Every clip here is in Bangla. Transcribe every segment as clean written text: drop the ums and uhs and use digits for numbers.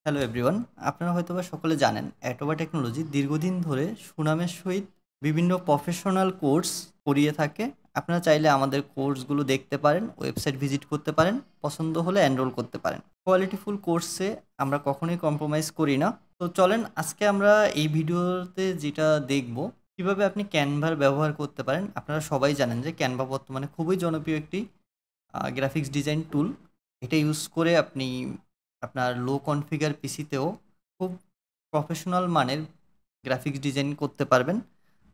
হ্যালো এভরিওয়ান, আপনারা হয়তোবা সকলে জানেন অ্যাটোবা টেকনোলজি দীর্ঘদিন ধরে সুনামের সহিত বিভিন্ন প্রফেশনাল কোর্স করিয়ে থাকে। আপনারা চাইলে আমাদের কোর্সগুলো দেখতে পারেন, ওয়েবসাইট ভিজিট করতে পারেন, পছন্দ হলে এনরোল করতে পারেন। কোয়ালিটিফুল কোর্সে আমরা কখনোই কম্প্রোমাইজ করি না। তো চলেন আজকে আমরা এই ভিডিওতে যেটা দেখব, কিভাবে আপনি ক্যানভার ব্যবহার করতে পারেন। আপনারা সবাই জানেন যে ক্যানভা বর্তমানে খুবই জনপ্রিয় একটি গ্রাফিক্স ডিজাইন টুল। এটা ইউজ করে আপনি আপনার লো কনফিগার পিসিতেও খুব প্রফেশনাল মানের গ্রাফিক্স ডিজাইন করতে পারবেন।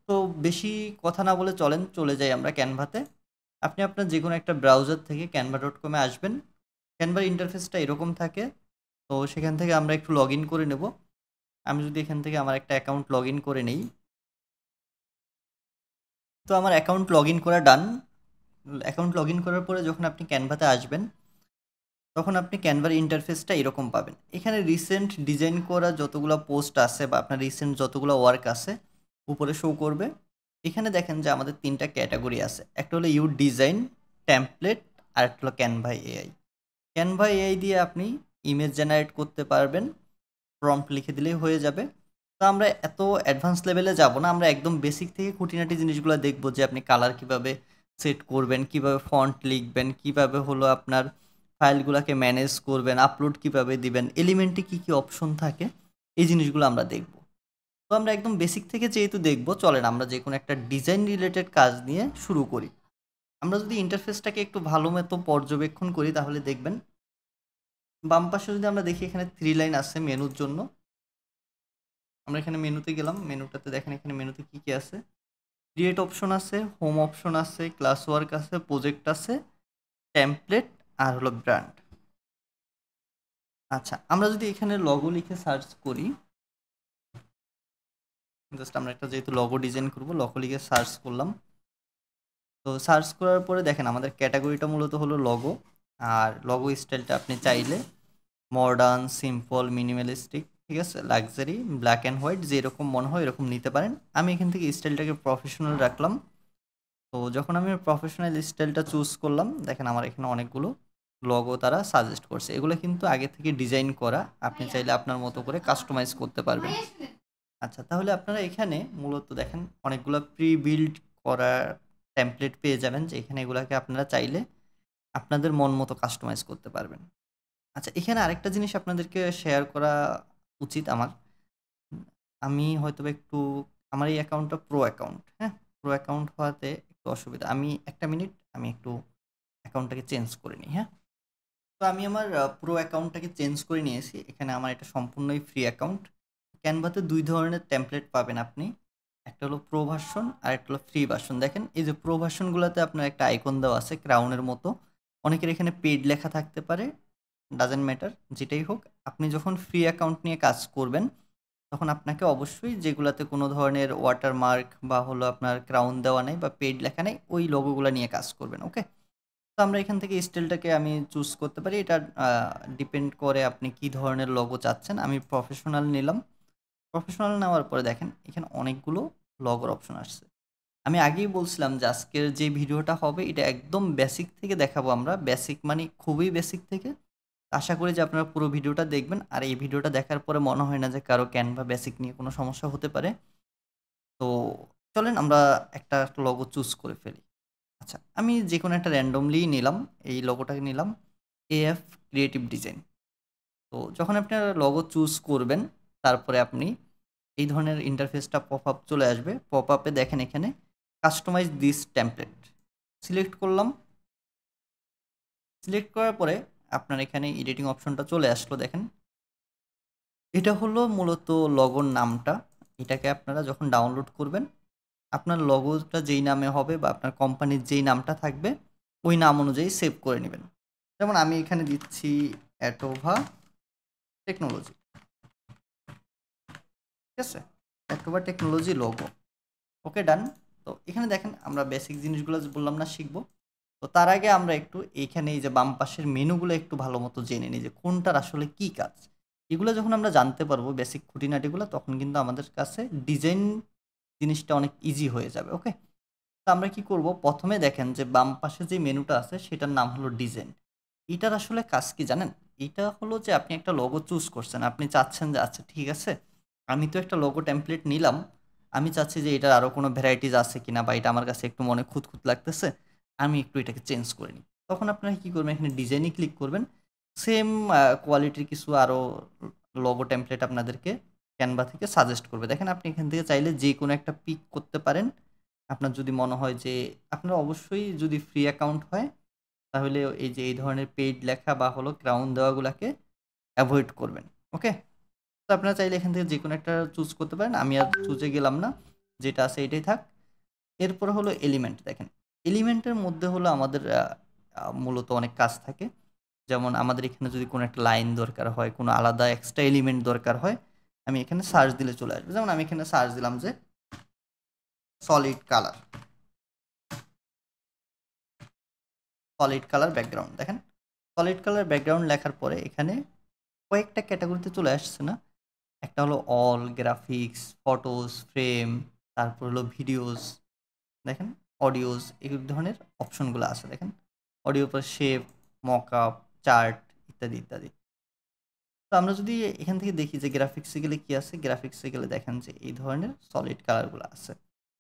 তো বেশি কথা না বলে চলেন চলে যাই আমরা ক্যানভাতে। আপনি আপনার যে কোনো একটা ব্রাউজার থেকে canva.com এ আসবেন। ক্যানভার ইন্টারফেসটা এরকম থাকে। তো সেখান থেকে আমরা একটু লগ ইন করে নেব। আমি যদি এখান থেকে আমার একটা অ্যাকাউন্ট লগ ইন করে নেই। তো আমার অ্যাকাউন্ট লগ ইন করা ডান। অ্যাকাউন্ট লগ ইন করার পরে যখন আপনি ক্যানভাতে আসবেন, তখন আপনি ক্যানভার ইন্টারফেসটা এরকম পাবেন। এখানে রিসেন্ট ডিজাইন করা যতগুলো পোস্ট আছে বা আপনার রিসেন্ট যতগুলো ওয়ার্ক আছে উপরে শো করবে। এখানে দেখেন যে আমাদের ৩টা ক্যাটাগরি আছে। একটা হলো ইউ ডিজাইন, টেমপ্লেট, আর একটা হলো ক্যানভা এআই। ক্যানভা এআই দিয়ে আপনি ইমেজ জেনারেট করতে পারবেন, প্রম্পট লিখে দিলেই হয়ে যাবে। তো আমরা এত অ্যাডভান্স লেভেলে যাব না, আমরা একদম বেসিক থেকে খুঁটিনাটি জিনিসগুলো দেখব যে আপনি কালার কিভাবে সেট করবেন, কিভাবে ফন্ট লিখবেন, কিভাবে হলো আপনার ফাইলগুলোকে ম্যানেজ করবেন, আপলোড কিভাবে দিবেন, এলিমেন্টে কি কি অপশন থাকে, এই জিনিসগুলো আমরা দেখব। তো আমরা একদম বেসিক থেকে যেহেতু দেখব, চলেন আমরা যে কোনো একটা ডিজাইন রিলেটেড কাজ নিয়ে শুরু করি। আমরা যদি ইন্টারফেসটাকে একটু ভালো মতো পর্যবেক্ষণ করি তাহলে দেখবেন বাম পাশে যদি আমরা দেখি এখানে 3 লাইন আছে মেনুর জন্য। আমরা এখানে মেনুতে গেলাম, মেনুটাতে দেখেন এখানে মেনুতে কি কি আছে। ক্রিয়েট অপশন আছে, হোম অপশন আছে, ক্লাস ওয়ার্ক আছে, প্রজেক্ট আছে, টেমপ্লেট, আর হলো ব্র্যান্ড। আচ্ছা, আমরা যদি এখানে লগো লিখে সার্চ করি, জাস্ট আমরা একটা যেহেতু লগো ডিজাইন করব, লগো লিখে সার্চ করলাম। তো সার্চ করার পরে দেখেন আমাদের ক্যাটাগরিটা মূলত হলো লগো। আর লগো স্টাইলটা আপনি চাইলে মডার্ন, সিম্পল, মিনিমালিস্টিক, ঠিক আছে, লাক্সারি, ব্ল্যাক অ্যান্ড হোয়াইট, যেরকম মনে হয় এরকম নিতে পারেন। আমি এখান থেকে স্টাইলটাকে প্রফেশনাল রাখলাম। তো যখন আমি প্রফেশনাল স্টাইলটা চুজ করলাম, দেখেন আমার এখানে অনেকগুলো লগো তারা সাজেস্ট করছে। এগুলো কিন্তু আগে থেকে ডিজাইন করা, আপনি চাইলে আপনার মতো করে কাস্টমাইজ করতে পারবেন। আচ্ছা, তাহলে আপনারা এখানে মূলত দেখেন অনেকগুলো প্রি বিল্ড করা টেমপ্লেট পেয়ে যাবেন, যে এখানে এগুলাকে আপনারা চাইলে আপনাদের মন মতো কাস্টমাইজ করতে পারবেন। আচ্ছা, এখানে আরেকটা জিনিস আপনাদেরকে শেয়ার করা উচিত আমার। আমি হয়তোবা একটু, আমার এই অ্যাকাউন্টটা প্রো অ্যাকাউন্ট, হ্যাঁ? প্রো অ্যাকাউন্ট হওয়াতে একটু অসুবিধা। আমি ১ টা মিনিট আমি একটু অ্যাকাউন্টটাকে চেঞ্জ করে নিই, হ্যাঁ? তো আমি আমার প্রো অ্যাকাউন্টটাকে চেঞ্জ করে নিয়েছি। এখানে আমার এটা সম্পূর্ণই ফ্রি অ্যাকাউন্ট। ক্যানভাতে ২ ধরনের টেমপ্লেট পাবেন আপনি। একটা হলো প্রো ভার্সন আর একটা হলো ফ্রি ভার্সন। দেখেন এই যে প্রো ভার্সনগুলাতে আপনার একটা আইকন দেওয়া আছে ক্রাউনের মতো। অনেকের এখানে পেইড লেখা থাকতে পারে, ডাজন্ট ম্যাটার, যেটাই হোক। আপনি যখন ফ্রি অ্যাকাউন্ট নিয়ে কাজ করবেন, তখন আপনাকে অবশ্যই যেগুলাতে কোনো ধরনের ওয়াটারমার্ক বা হলো আপনার ক্রাউন দেওয়া নেই বা পেইড লেখা নেই, ওই লোগোগুলা নিয়ে কাজ করবেন, ওকে? তো আমরা এখান থেকে স্টাইলটাকে আমি চুজ করতে পারি। এটা ডিপেন্ড করে আপনি কি ধরনের লোগো চাচ্ছেন। আমি প্রফেশনাল নিলাম। প্রফেশনাল নেওয়ার পরে দেখেন এখানে অনেকগুলো লোগোর অপশন আসছে। আমি আগেই বলছিলাম যে আজকের যে ভিডিওটা হবে এটা একদম বেসিক থেকে দেখাবো আমরা। বেসিক মানে খুবই বেসিক থেকে। আশা করি যে আপনারা পুরো ভিডিওটা দেখবেন। আর এই ভিডিওটা দেখার পরে মনে হয় না যে কারো ক্যানভা বেসিক নিয়ে কোনো সমস্যা হতে পারে। তো চলেন আমরা একটা লোগো চুজ করে ফেলি। আচ্ছা, আমি যেকোনো একটা randomly নিলাম। এই লোগোটাকে নিলাম AF ক্রিয়েটিভ ডিজাইন। তো যখন আপনারা লোগো চুজ করবেন, তারপরে আপনি এই ধরনের ইন্টারফেসটা পপআপ চলে আসবে। পপআপে দেখেন এখানে কাস্টমাইজ দিস টেমপ্লেট। সিলেক্ট করলাম। সিলেক্ট করার পরে আপনার এখানে এডিটিং অপশনটা চলে আসলো দেখেন। এটা হলো মূলত লোগোর নামটা। এটাকে আপনারা যখন ডাউনলোড করবেন, আপনার লোগোটা যেই নামে হবে বা আপনার কোম্পানির যেই নামটা থাকবে, ওই নাম অনুযায়ী সেভ করে নিবেন। যেমন আমি এখানে দিচ্ছি অ্যাটোভা টেকনোলজি। ঠিক আছে? অ্যাটোভা টেকনোলজি লোগো। ওকে, ডান। তো এখানে দেখেন আমরা বেসিক জিনিসগুলো যে বললাম না শিখব। তো তার আগে আমরা একটু এইখানে এই যে বাম পাশের মেনুগুলো একটু ভালো মতো জেনে নিই যে কোনটার আসলে কি কাজ। এগুলো যখন আমরা জানতে পারবো বেসিক খুঁটিনাটিগুলো, তখন কিন্তু আমাদের কাছে ডিজাইন জিনিসটা অনেক ইজি হয়ে যাবে, ওকে? তো আমরা কি করব, প্রথমে দেখেন যে বাম পাশে যে মেনুটা আছে সেটার নাম হলো ডিজাইন। এটার আসলে কাজ কি জানেন? এটা হলো যে আপনি একটা লোগো চুজ করছেন। আপনি চাচ্ছেন যে আচ্ছা ঠিক আছে, আমি তো একটা লোগো টেমপ্লেট নিলাম। আমি চাচ্ছি যে এটার আরো কোনো ভ্যারাইটিস আছে কিনা বা এটা আমার কাছে একটু মনে খুঁতখুঁত লাগতেছে। আমি একটু এটাকে চেঞ্জ করে নিই। তখন আপনারা কি করবেন? এখানে ডিজাইন এ ক্লিক করবেন। সেম কোয়ালিটির কিছু আরো লোগো টেমপ্লেট আপনাদেরকে Canva থেকে সাজেস্ট করবে। দেখেন আপনি এখান থেকে চাইলে যেকোনো একটা পিক করতে পারেন। আপনার যদি মনে হয় যে আপনার অবশ্যই যদি ফ্রি অ্যাকাউন্ট হয় তাহলে এই যে এই ধরনের পেইড লেখা বা হলো ক্রাউন দেওয়াগুলাকে এভয়েড করবেন। ওকে? তো আপনারা চাইলে এখান থেকে যেকোনো একটা চুজ করতে পারেন। আমি আর চুজে গেলাম না। যেটা আছে এটাই থাক। এরপরে হলো এলিমেন্ট দেখেন। এলিমেন্টের মধ্যে হলো আমাদের মূলত অনেক কাজ থাকে। যেমন আমাদের এখানে যদি কোনো একটা লাইন দরকার হয়, কোনো আলাদা এক্সট্রা এলিমেন্ট দরকার হয়, আমি এখানে সার্চ দিলে চলে আসবে। যেমন আমি এখানে সার্চ দিলাম যে solid colour, solid colour background দেখেন। সলিড কালার ব্যাকগ্রাউন্ড লেখার পরে এখানে কয়েকটা ক্যাটাগরিতে চলে আসছে না? একটা হলো অল, গ্রাফিক্স, ফটোস, ফ্রেম, তারপর হলো ভিডিওস, দেখেন অডিওস, এই ধরনের অপশনগুলো আছে দেখেন। অডিও পর শেপ, মকআপ, চার্ট ইত্যাদি ইত্যাদি। তো আমরা যদি এখান থেকে দেখি যে গ্রাফিক্সে গেলে কি আছে, গ্রাফিক্সে গেলে দেখেন যে এই ধরনের সলিড কালারগুলো আছে।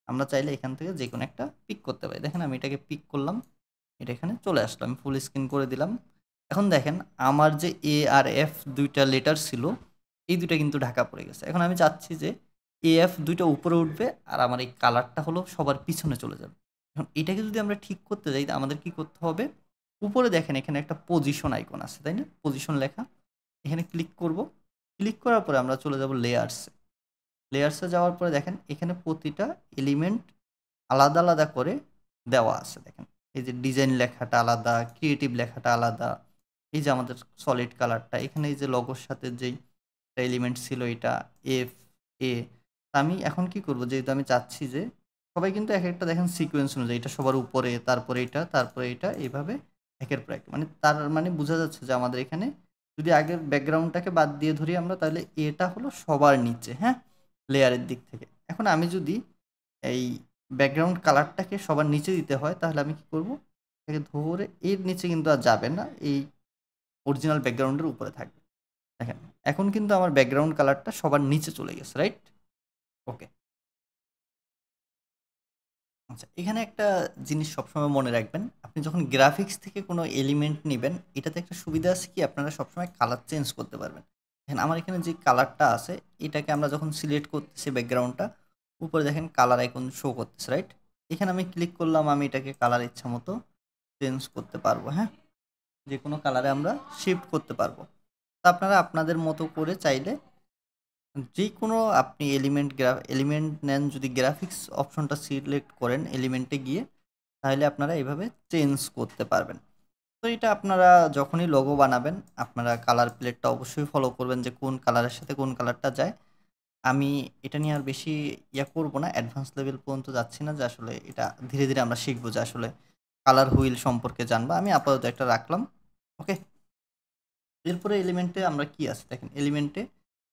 আমরা চাইলে এখান থেকে যে কোনো একটা পিক করতে পারি। দেখেন আমি এটাকে পিক করলাম, এটা এখানে চলে আসলো। আমি ফুল স্ক্রিন করে দিলাম। এখন দেখেন আমার যে এ আর এফ দুইটা লেটার ছিল, এই দুইটা কিন্তু ঢাকা পড়ে গেছে। এখন আমি চাচ্ছি যে এ এফ দুইটা উপরে উঠবে আর আমার এই কালারটা হলো সবার পিছনে চলে যাবে। এখন এটাকে যদি আমরা ঠিক করতে যাই আমাদের কি করতে হবে? উপরে দেখেন এখানে একটা পজিশন আইকন আছে, তাই না? পজিশন লেখা, এখানে ক্লিক করব। ক্লিক করার পরে আমরা চলে যাব লেয়ার্সে। লেয়ার্সে যাওয়ার পরে দেখেন এখানে প্রতিটা এলিমেন্ট আলাদা আলাদা করে দেওয়া আছে দেখেন। এই যে ডিজাইন লেখাটা আলাদা, ক্রিয়েটিভ লেখাটা আলাদা। এই যে আমাদের সলিড কালারটা, এখানে এই যে লগোর সাথে যেই এলিমেন্ট ছিল এটা এফ এ। আমি এখন কি করব, যেহেতু আমি চাচ্ছি যে সবাই কিন্তু এক একটা দেখেন সিকোয়েন্স অনুযায়ী, এটা সবার উপরে, তারপরে এটা, তারপরে এটা, এইভাবে একের পর এক। মানে তার মানে বোঝা যাচ্ছে যে আমাদের এখানে যদি আগের ব্যাকগ্রাউন্ডটাকে বাদ দিয়ে ধরি আমরা, তাহলে এটা হলো সবার নিচে, হ্যাঁ, লেয়ারের দিক থেকে। এখন আমি যদি এই ব্যাকগ্রাউন্ড কালারটাকে সবার নিচে দিতে হয় তাহলে আমি কি করব, এটাকে ধরে এর নিচে কিন্তু আর যাবে না, এই অরিজিনাল ব্যাকগ্রাউন্ডের উপরে থাকবে। দেখেন এখন কিন্তু আমার ব্যাকগ্রাউন্ড কালারটা সবার নিচে চলে গেছে, রাইট? ওকে। আচ্ছা, এখানে একটা জিনিস সবসময় মনে রাখবেন, আপনি যখন গ্রাফিক্স থেকে কোনো এলিমেন্ট নেবেন, এটাতে একটা সুবিধা আছে কি, আপনারা সবসময় কালার চেঞ্জ করতে পারবেন। দেখেন আমার এখানে যে কালারটা আছে, এটাকে আমরা যখন সিলেক্ট করতেছি ব্যাকগ্রাউন্ডটা, উপরে দেখেন কালার আইকন শো করতেছে, রাইট? এখানে আমি ক্লিক করলাম, আমি এটাকে কালার ইচ্ছা মতো চেঞ্জ করতে পারবো, হ্যাঁ, যে কোনো কালারে আমরা শিফট করতে পারবো। তা আপনারা আপনাদের মতো করে চাইলে যেকোনো আপনি এলিমেন্ট নেন, যদি গ্রাফিক্স অপশনটা সিলেক্ট করেন এলিমেন্টে গিয়ে, তাহলে আপনারা এভাবে চেঞ্জ করতে পারবেন। তো এটা আপনারা যখনই লোগো বানাবেন, আপনারা কালার প্লেটটা অবশ্যই ফলো করবেন যে কোন কালারের সাথে কোন কালারটা যায়। আমি এটা নিয়ে আর বেশি করব না, অ্যাডভান্স লেভেল পর্যন্ত যাচ্ছি না, যে আসলে এটা ধীরে ধীরে আমরা শিখবো যে আসলে কালার হুইল সম্পর্কে জানবো। আমি আপাতত একটা রাখলাম। ওকে। এরপরে এলিমেন্টে আমরা কি আছে দেখেন, এলিমেন্টে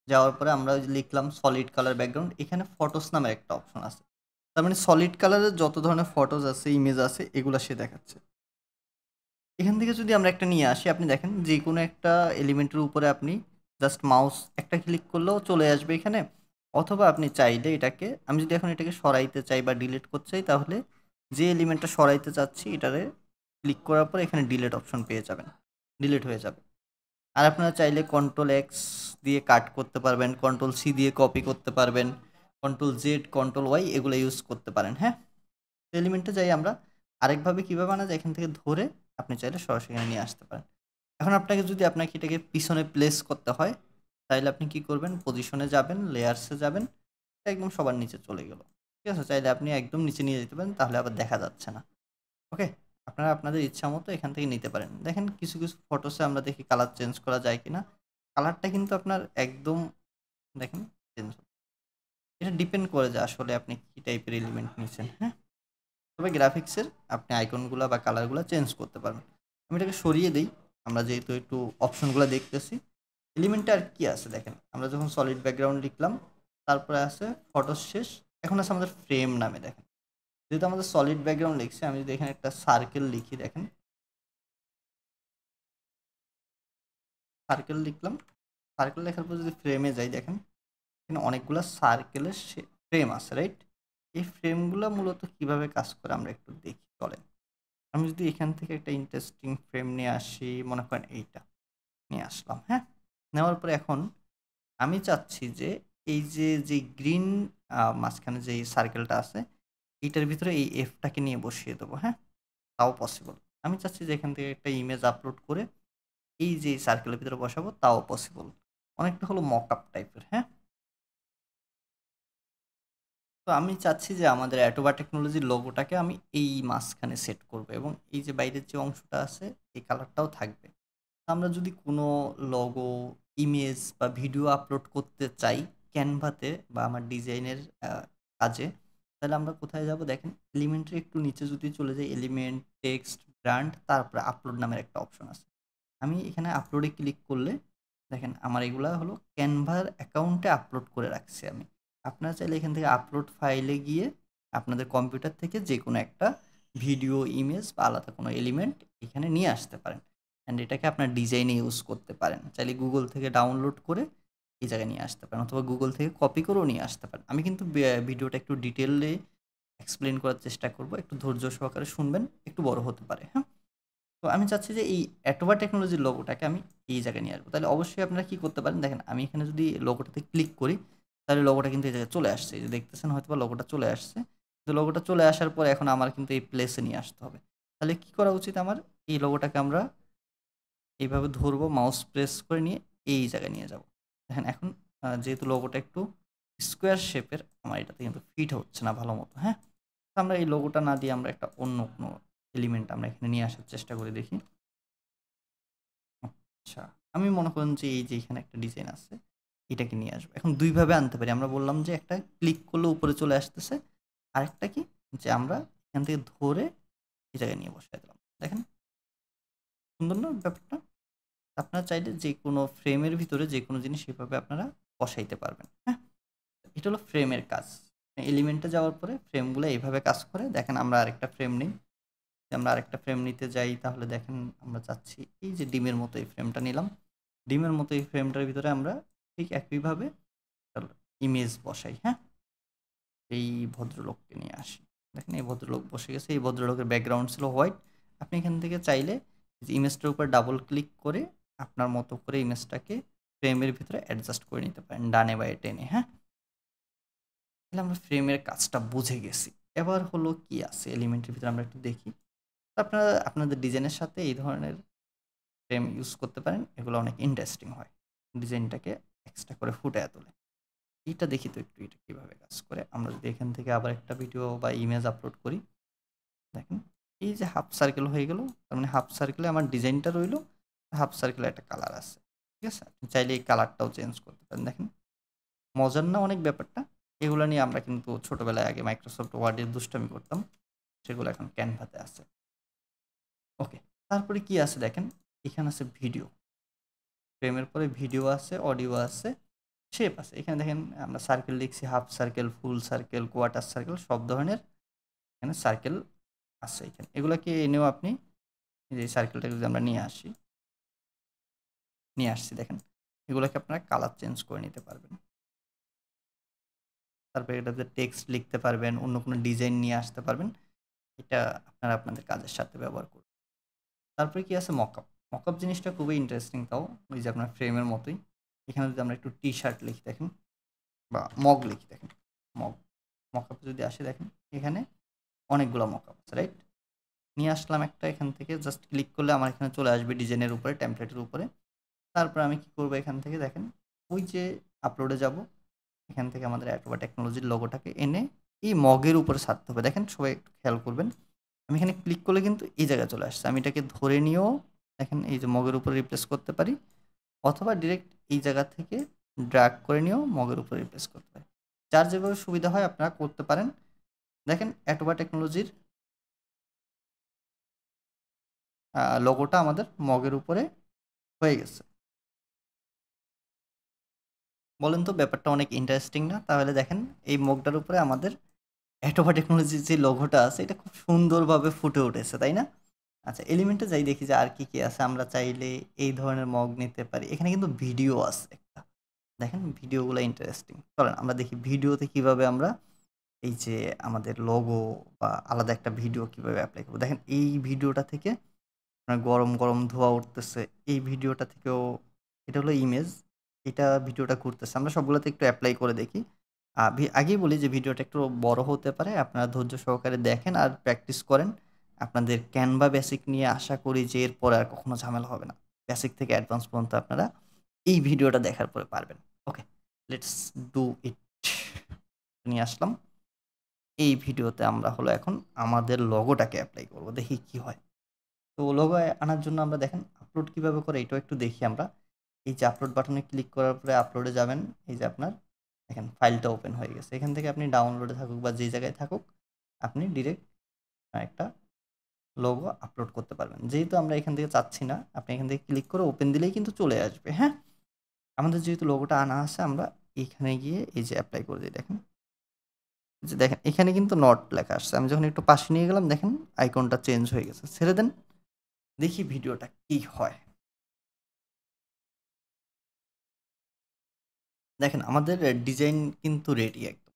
যাওয়ার পরে আমরা ওই যে লিখলাম সলিড কালার ব্যাকগ্রাউন্ড, এখানে ফটোস নামের একটা অপশন আছে। তার মানে সলিড কালারের যত ধরনের ফটোস আছে, ইমেজ আছে, এগুলা সে দেখাচ্ছে। এখান থেকে যদি আমরা একটা নিয়ে আসি, আপনি দেখেন যে কোনো একটা এলিমেন্টের উপরে আপনি জাস্ট মাউস একটা ক্লিক করলেও চলে আসবে এখানে। অথবা আপনি চাইলে এটাকে, আমি যদি এখন এটাকে সরাইতে চাই বা ডিলিট করতে চাই, তাহলে যে এলিমেন্টটা সরাইতে চাচ্ছি এটারে ক্লিক করার পর এখানে ডিলিট অপশন পেয়ে যাবেন, ডিলিট হয়ে যাবে। আর আপনারা চাইলে কন্ট্রোল এক্স দিয়ে কাট করতে পারবেন, কন্ট্রোল সি দিয়ে কপি করতে পারবেন, কন্ট্রোল জেড, কন্ট্রোল ওয়াই এগুলো ইউজ করতে পারেন, হ্যাঁ। এলিমেন্টে যাই আমরা, আরেকভাবে কীভাবে আনা যায়, এখান থেকে ধরে আপনি চাইলে সরাসরি এখানে নিয়ে আসতে পারেন। এখন আপনাকে যদি আপনাকে এটাকে পিছনে প্লেস করতে হয়, তাহলে আপনি কি করবেন, পজিশনে যাবেন, লেয়ার্সে যাবেন, একদম সবার নিচে চলে গেল। ঠিক আছে, চাইলে আপনি একদম নিচে নিয়ে যেতে পারেন, তাহলে আবার দেখা যাচ্ছে না। ওকে। আপনারা আপনাদের ইচ্ছা মতো এখান থেকে নিতে পারেন। দেখেন কিছু কিছু ফটোসে আমরা দেখি কালার চেঞ্জ করা যায় কিনা। কালারটা কিন্তু আপনার একদম দেখেন চেঞ্জ, এটা ডিপেন্ড করে যে আসলে আপনি কি টাইপের এলিমেন্ট নিচ্ছেন, হ্যাঁ। তবে গ্রাফিক্সের আপনি আইকনগুলো বা কালারগুলো চেঞ্জ করতে পারবেন। আমি এটাকে সরিয়ে দিই, আমরা যেহেতু একটু অপশনগুলো দেখতেছি। এলিমেন্টে আর কি আছে দেখেন, আমরা যখন সলিড ব্যাকগ্রাউন্ড লিখলাম, তারপরে আছে ফটোস শেষ, এখন আছে আমাদের ফ্রেম নামে। দেখেন যেহেতু আমাদের সলিড ব্যাকগ্রাউন্ড লিখছে, আমি যদি এখানে একটা সার্কেল লিখি, দেখেন সার্কেল লিখলাম। সার্কেল লেখার পর যদি ফ্রেমে যাই, দেখেন এখানে অনেকগুলো সার্কেলের ফ্রেম আছে, রাইট? এই ফ্রেমগুলো মূলত কিভাবে কাজ করে আমরা একটু দেখি, চলেন। আমি যদি এখান থেকে একটা ইন্টারেস্টিং ফ্রেম নিয়ে আসি, মনে করেন এইটা নিয়ে আসলাম, হ্যাঁ। নেওয়ার পরে এখন আমি চাচ্ছি যে এই যে গ্রিন মাঝখানে যে সার্কেলটা আছে, এইটার ভিতরে এই এফটাকে নিয়ে বসিয়ে দেবো, হ্যাঁ। তাও পসিবল। আমি চাচ্ছি যে এখান থেকে একটা ইমেজ আপলোড করে এই যে সার্কেলের ভিতরে বসাবো, তাও পসিবল। অনেকটা হলো মক আপ টাইপের, হ্যাঁ। তো আমি চাচ্ছি যে আমাদের অ্যাটোবা টেকনোলজির লোগোটাকে আমি এই মাঝখানে সেট করব, এবং এই যে বাইরের যে অংশটা আছে এই কালারটাও থাকবে। আমরা যদি কোনো লোগো, ইমেজ বা ভিডিও আপলোড করতে চাই ক্যানভাতে বা আমার ডিজাইনের কাজে, তাহলে আমরা কোথায় যাব দেখেন, এলিমেন্টের একটু নিচে যদি চলে যাই, এলিমেন্ট, টেক্সট, ব্র্যান্ড, তারপরে আপলোড নামের একটা অপশন আছে। আমি এখানে আপলোডে ক্লিক করলে দেখেন আমার এগুলা হলো ক্যানভার অ্যাকাউন্টে আপলোড করে রাখছি আমি। আপনারা চাইলে এখান থেকে আপলোড ফাইলে গিয়ে আপনাদের কম্পিউটার থেকে যে কোনো একটা ভিডিও, ইমেজ বা আলাদা কোনো এলিমেন্ট এখানে নিয়ে আসতে পারেন, অ্যান্ড এটাকে আপনার ডিজাইনে ইউজ করতে পারেন। চাইলে গুগল থেকে ডাউনলোড করে এই জায়গায় নিয়ে আসতে পারেন, অথবা গুগল থেকে কপি করেও নিয়ে আসতে পারেন। আমি কিন্তু ভিডিওটা একটু ডিটেলে এক্সপ্লেন করার চেষ্টা করব, একটু ধৈর্য সহকারে শুনবেন, একটু বড় হতে পারে, হ্যাঁ। তো আমি চাচ্ছি যে এই অ্যাটোবা টেকনোলজির লোগোটাকে আমি এই জায়গায় নিয়ে আসবো। তাহলে অবশ্যই আপনারা কি করতে পারেন, দেখেন আমি এখানে যদি লোগোটাতে ক্লিক করি, তাহলে লোগোটা কিন্তু এই জায়গায় চলে আসছে। এই যে দেখতেছেন হয়তো বা লোগোটা চলে আসছে। তো লোগোটা চলে আসার পরে এখন আমার কিন্তু এই প্লেসে নিয়ে আসতে হবে। তাহলে কি করা উচিত আমার, এই লোগোটাকে আমরা এইভাবে ধরবো, মাউস প্রেস করে নিয়ে এই জায়গায় নিয়ে যাব। দেখেন এখন যেহেতু লোগোটা একটু স্কোয়ার শেপের, আমার এটাতে কিন্তু ফিট হচ্ছে না ভালো মতো, হ্যাঁ। তো আমরা এই লোগোটা না দিয়ে আমরা একটা অন্য কোনো এলিমেন্ট আমরা এখানে নিয়ে আসার চেষ্টা করে দেখি। আচ্ছা, আমি মনে করেন যে এই যে এখানে একটা ডিজাইন আছে, এটাকে নিয়ে আসবো। এখন ২ ভাবে আনতে পারি। আমরা বললাম যে একটা ক্লিক করলে উপরে চলে আসতেছে। আরেকটা কি, যে আমরা এখান থেকে ধরে এই জায়গায় নিয়ে বসায় দিলাম। দেখেন সুন্দর না ব্যাপারটা? আপনারা চাইলে যেকোনো ফ্রেমের ভিতরে যেকোনো জিনিস এভাবে আপনারা বসাইতে পারবেন, হ্যাঁ? এটা হলো ফ্রেমের কাজ। এলিমেন্টে যাওয়ার পরে ফ্রেমগুলো এইভাবে কাজ করে। দেখেন আমরা আরেকটা ফ্রেম নেই। আমরা আরেকটা ফ্রেম নিতে যাই, তাহলে দেখেন আমরা চাচ্ছি এই যে ডিমের মতো এই ফ্রেমটা নিলাম। ডিমের মতো এই ফ্রেমটার ভিতরে আমরা ঠিক একইভাবে ইমেজ বসাই, হ্যাঁ। এই ভদ্রলোককে নিয়ে আসি। দেখেন এই ভদ্রলোক বসে গেছে। এই ভদ্রলোকের ব্যাকগ্রাউন্ড ছিল হোয়াইট। আপনি এখান থেকে চাইলে ইমেজটার উপর ডাবল ক্লিক করে আপনার মতো করে ইমেজটাকে ফ্রেমের ভিতরে অ্যাডজাস্ট করে নিতে পারেন ডানে বাঁয়ে টেনে, হ্যাঁ। তাহলে আমরা ফ্রেমের কাজটা বুঝে গেছি। এবার হলো কি আছে এলিমেন্টের ভিতরে আমরা একটু দেখি। আপনারা আপনাদের ডিজাইনের সাথে এই ধরনের ফ্রেম ইউজ করতে পারেন। এগুলো অনেক ইন্টারেস্টিং হয়। ডিজাইনটাকে এক্সট্রা করে ফুটায়ে তোলে। এটা দেখি তো একটু এটা কিভাবে কাজ করে। আমরা যদি এখান থেকে আবার একটা ভিডিও বা ইমেজ আপলোড করি, দেখেন এই যে হাফ সার্কেল হয়ে গেল। তার মানে হাফ সার্কেলে আমার ডিজাইনটা রইলো, হাফ সার্কেলে একটা কালার আছে। ঠিক আছে? আপনি চাইলে এই কালারটাও চেঞ্জ করতে পারেন। দেখেন মজার না অনেক ব্যাপারটা? এগুলো নিয়ে আমরা কিন্তু ছোটবেলায় আগে মাইক্রোসফট ওয়ার্ডে দুষ্টামি করতাম। সেগুলো এখন ক্যানভাতে আছে। ওকে। তারপরে কি আছে দেখেন, এখানে আছে ভিডিও। ফ্রেমের পরে ভিডিও আছে, অডিও আছে, শেপ আছে। এখানে দেখেন আমরা সার্কেল লিখছি, হাফ সার্কেল, ফুল সার্কেল, কোয়ার্টার সার্কেল, সব ধরনের এখানে সার্কেল আছে এখানে। এগুলাকে এনেও আপনি এই সার্কেলটাকে যদি আমরা নিয়ে আসছি দেখেন। এগুলাকে আপনারা কালার চেঞ্জ করে নিতে পারবেন। তারপরে এটাতে টেক্সট লিখতে পারবেন, অন্য কোনো ডিজাইন নিয়ে আসতে পারবেন। এটা আপনারা আপনাদের কাজের সাথে ব্যবহার করবেন। তারপরে কি আছে মকআপ। মকআপ জিনিসটা খুবই ইন্টারেস্টিং তাও। ওই যে আপনার ফ্রেমের মতোই। এখানে যদি আমরা একটু টি-শার্ট লিখি দেখেন, বা মগ লিখি দেখেন। মগ মকআপ যদি আসে দেখেন এখানে অনেকগুলো মকআপ আছে, রাইট? নিয়ে আসলাম একটা এখান থেকে, জাস্ট ক্লিক করলে আমার এখানে চলে আসবে ডিজাইনের উপরে, টেমপ্লেটের উপরে। তারপর আমি কি করব, এখান থেকে দেখেন ওই যে আপলোডে যাব, এখান থেকে আমাদের অ্যাটোবা টেকনোলজির লোগোটাকে এনে এই মগের উপরে ছাড়তে হবে। দেখেন সবাই একটু খেয়াল করবেন। আমি এখানে ক্লিক করলে কিন্তু এই জায়গায় চলে আসছে। আমি এটাকে ধরে নিয়েও দেখেন এই যে মগের উপরে রিপ্লেস করতে পারি, অথবা ডিরেক্ট এই জায়গা থেকে ড্র্যাগ করে নিয়েও মগের উপরে রিপ্লেস করতে পারি। যার যেভাবে সুবিধা হয় আপনারা করতে পারেন। দেখেন অ্যাটোবা টেকনোলজির লোগোটা আমাদের মগের উপরে হয়ে গেছে। বলেন তো ব্যাপারটা অনেক ইন্টারেস্টিং না? তাহলে দেখেন এই মগটার উপরে আমাদের অ্যাটোবা টেকনোলজির যে লোগোটা আছে এটা খুব সুন্দরভাবে ফুটে উঠেছে, তাই না? আচ্ছা, এলিমেন্টে যাই দেখি যে আর কি আছে। আমরা চাইলে এই ধরনের মগ নিতে পারি। এখানে কিন্তু ভিডিও আছে একটা। দেখেন ভিডিওগুলো ইন্টারেস্টিং। চলেন আমরা দেখি ভিডিওতে কিভাবে আমরা এই যে আমাদের লোগো বা আলাদা একটা ভিডিও কিভাবে এপ্লাই করব। দেখেন এই ভিডিওটা থেকে গরম, গরম ধোঁয়া উঠতেছে। এই ভিডিওটা থেকেও এটা হলো ইমেজ। এটা ভিডিওটা ঘুরতেছে। আমরা সবগুলোতে একটু এপ্লাই করে দেখি। আগেই বলি যে ভিডিওটা একটু বড় হতে পারে। আপনারা ধৈর্য সহকারে দেখেন আর প্র্যাকটিস করেন। আপনাদের ক্যানভা বেসিক নিয়ে আশা করি যে এরপরে আর কখনো ঝামেলা হবে না। বেসিক থেকে অ্যাডভান্স পর্যন্ত আপনারা এই ভিডিওটা দেখার পরে পারবেন। ওকে, লেটস ডু ইট। নিয়ে আসলাম। এই ভিডিওতে আমরা হলো এখন আমাদের লোগোটাকে এপ্লাই করব। দেখি কি হয়। তো লোগো আনার জন্য আমরা দেখেন আপলোড কিভাবে করে এটাও একটু দেখি আমরা। এই যে আপলোড বাটনে ক্লিক করার পরে আপলোডে যাবেন। এই যে আপনার দেখেন ফাইলটা ওপেন হয়ে গেছে। এখান থেকে আপনি ডাউনলোডে থাকুক বা যে জায়গায় থাকুক আপনি ডিরেক্ট একটা লোগো আপলোড করতে পারবেন। যেহেতু আমরা এখান থেকে চাচ্ছি না, আপনি এখান থেকে ক্লিক করে ওপেন দিলেই কিন্তু চলে আসবে। হ্যাঁ, আমাদের যেহেতু লোগোটা আনা আছে আমরা এখানে গিয়ে এই যে অ্যাপ্লাই করে দিই। দেখেন যে দেখেন এখানে কিন্তু নট লেখা আসছে। আমি যখন একটু পাশে নিয়ে গেলাম দেখেন আইকনটা চেঞ্জ হয়ে গেছে। ছেড়ে দেন, দেখি ভিডিওটা কি হয়। দেখেন আমাদের ডিজাইন কিন্তু রেডি একদম।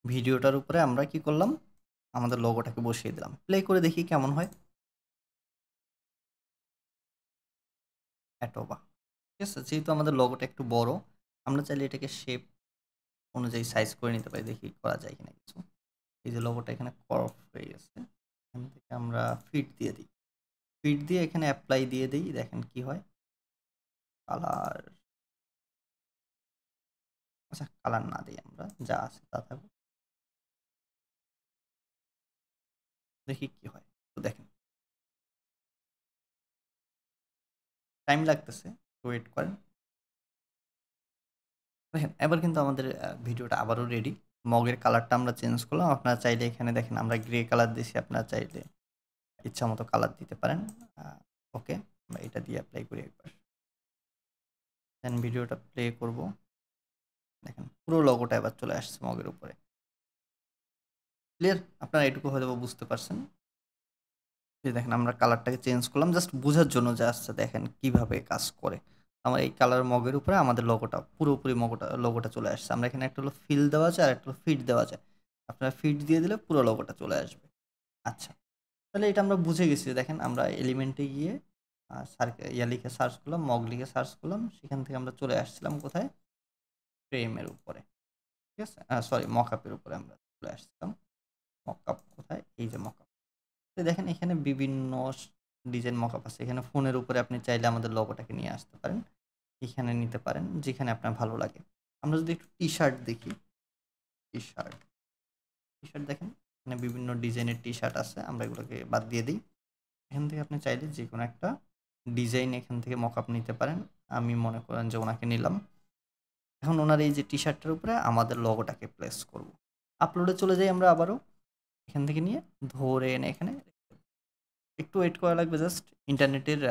ভিডিওটার উপরে আমরা কি করলাম, আমাদের লোগোটাকে বসিয়ে দিলাম। প্লে করে দেখি কেমন হয়। অ্যাটোবা, ঠিক আছে। যেহেতু আমাদের লোগোটা একটু বড়, আমরা চাইলে এটাকে শেপ অনুযায়ী সাইজ করে নিতে পারি। দেখি করা যায় কিনা কিছু। এই যে লোগোটা এখানে কর্ভ হয়ে গেছে, এখান থেকে আমরা ফিট দিয়ে দিই। ফিট দিয়ে এখানে অ্যাপ্লাই দিয়ে দিই। দেখেন কি হয়। কালার, আচ্ছা কালার না দিই, আমরা যা আছে তা থাকবে। দেখি কি হয়। তো দেখেন টাইম লাগতেছে, ওয়েট করেন। দেখেন এবার কিন্তু আমাদের ভিডিওটা আবারও রেডি। মগের কালারটা আমরা চেঞ্জ করলাম। আপনারা চাইলে এখানে দেখেন আমরা গ্রে কালার দিছি। আপনারা চাইলে ইচ্ছা মতো কালার দিতে পারেন। ওকে, আমরা এটা দিয়ে অ্যাপ্লাই করি একবার। দেন ভিডিওটা প্লে করব। দেখেন পুরো লোগোটা এবার চলে আসছে মগের উপরে। ক্লিয়ার? আপনারা এটুকু হয়তো বুঝতে পারছেন। যে দেখেন আমরা কালারটাকে চেঞ্জ করলাম জাস্ট বোঝার জন্য যে আচ্ছা দেখেন কিভাবে কাজ করে। আমার এই কালার মগের উপরে আমাদের লোগোটা পুরোপুরি লোগোটা চলে আসছে। আমরা এখানে একটা হলো ফিল দেওয়া যায় আর একটা হলো ফিট দেওয়া যায়। আপনারা ফিট দিয়ে দিলে পুরো লোগোটা চলে আসবে। আচ্ছা, তাহলে এটা আমরা বুঝে গেছি। দেখেন আমরা এলিমেন্টে গিয়ে লিখে সার্চ করলাম, মগ লিখে সার্চ করলাম। সেখান থেকে আমরা চলে আসছিলাম কোথায়, ফ্রেমের উপরে। ঠিক আছে, সরি মকআপের উপরে আমরা চলে আসছিলাম। মকআপ কোথায়, এই যে মকআপ। দেখেন এখানে বিভিন্ন ডিজাইন মকআপ আছে। এখানে ফোনের উপরে আপনি চাইলে আমাদের লোগোটাকে নিয়ে আসতে পারেন। এখানে নিতে পারেন যেখানে আপনার ভালো লাগে। আমরা যদি একটু টি শার্ট দেখি, টি শার্ট টি শার্ট দেখেন এখানে বিভিন্ন ডিজাইনের টি শার্ট আছে। আমরা এগুলোকে বাদ দিয়ে দিই। এখান থেকে আপনি চাইলে যে কোনো একটা ডিজাইন এখান থেকে মকআপ নিতে পারেন। আমি মনে করেন যে ওনাকে নিলাম। এখন ওনার এই যে টি শার্টের উপরে আমাদের লোগোটাকে প্লেস করব। আপলোডে চলে যাই আমরা আবারও। এখান থেকে নিয়ে ধরে এনে এখানে একটু ওয়েট করা লাগবে। জাস্ট ইন্টারনেটের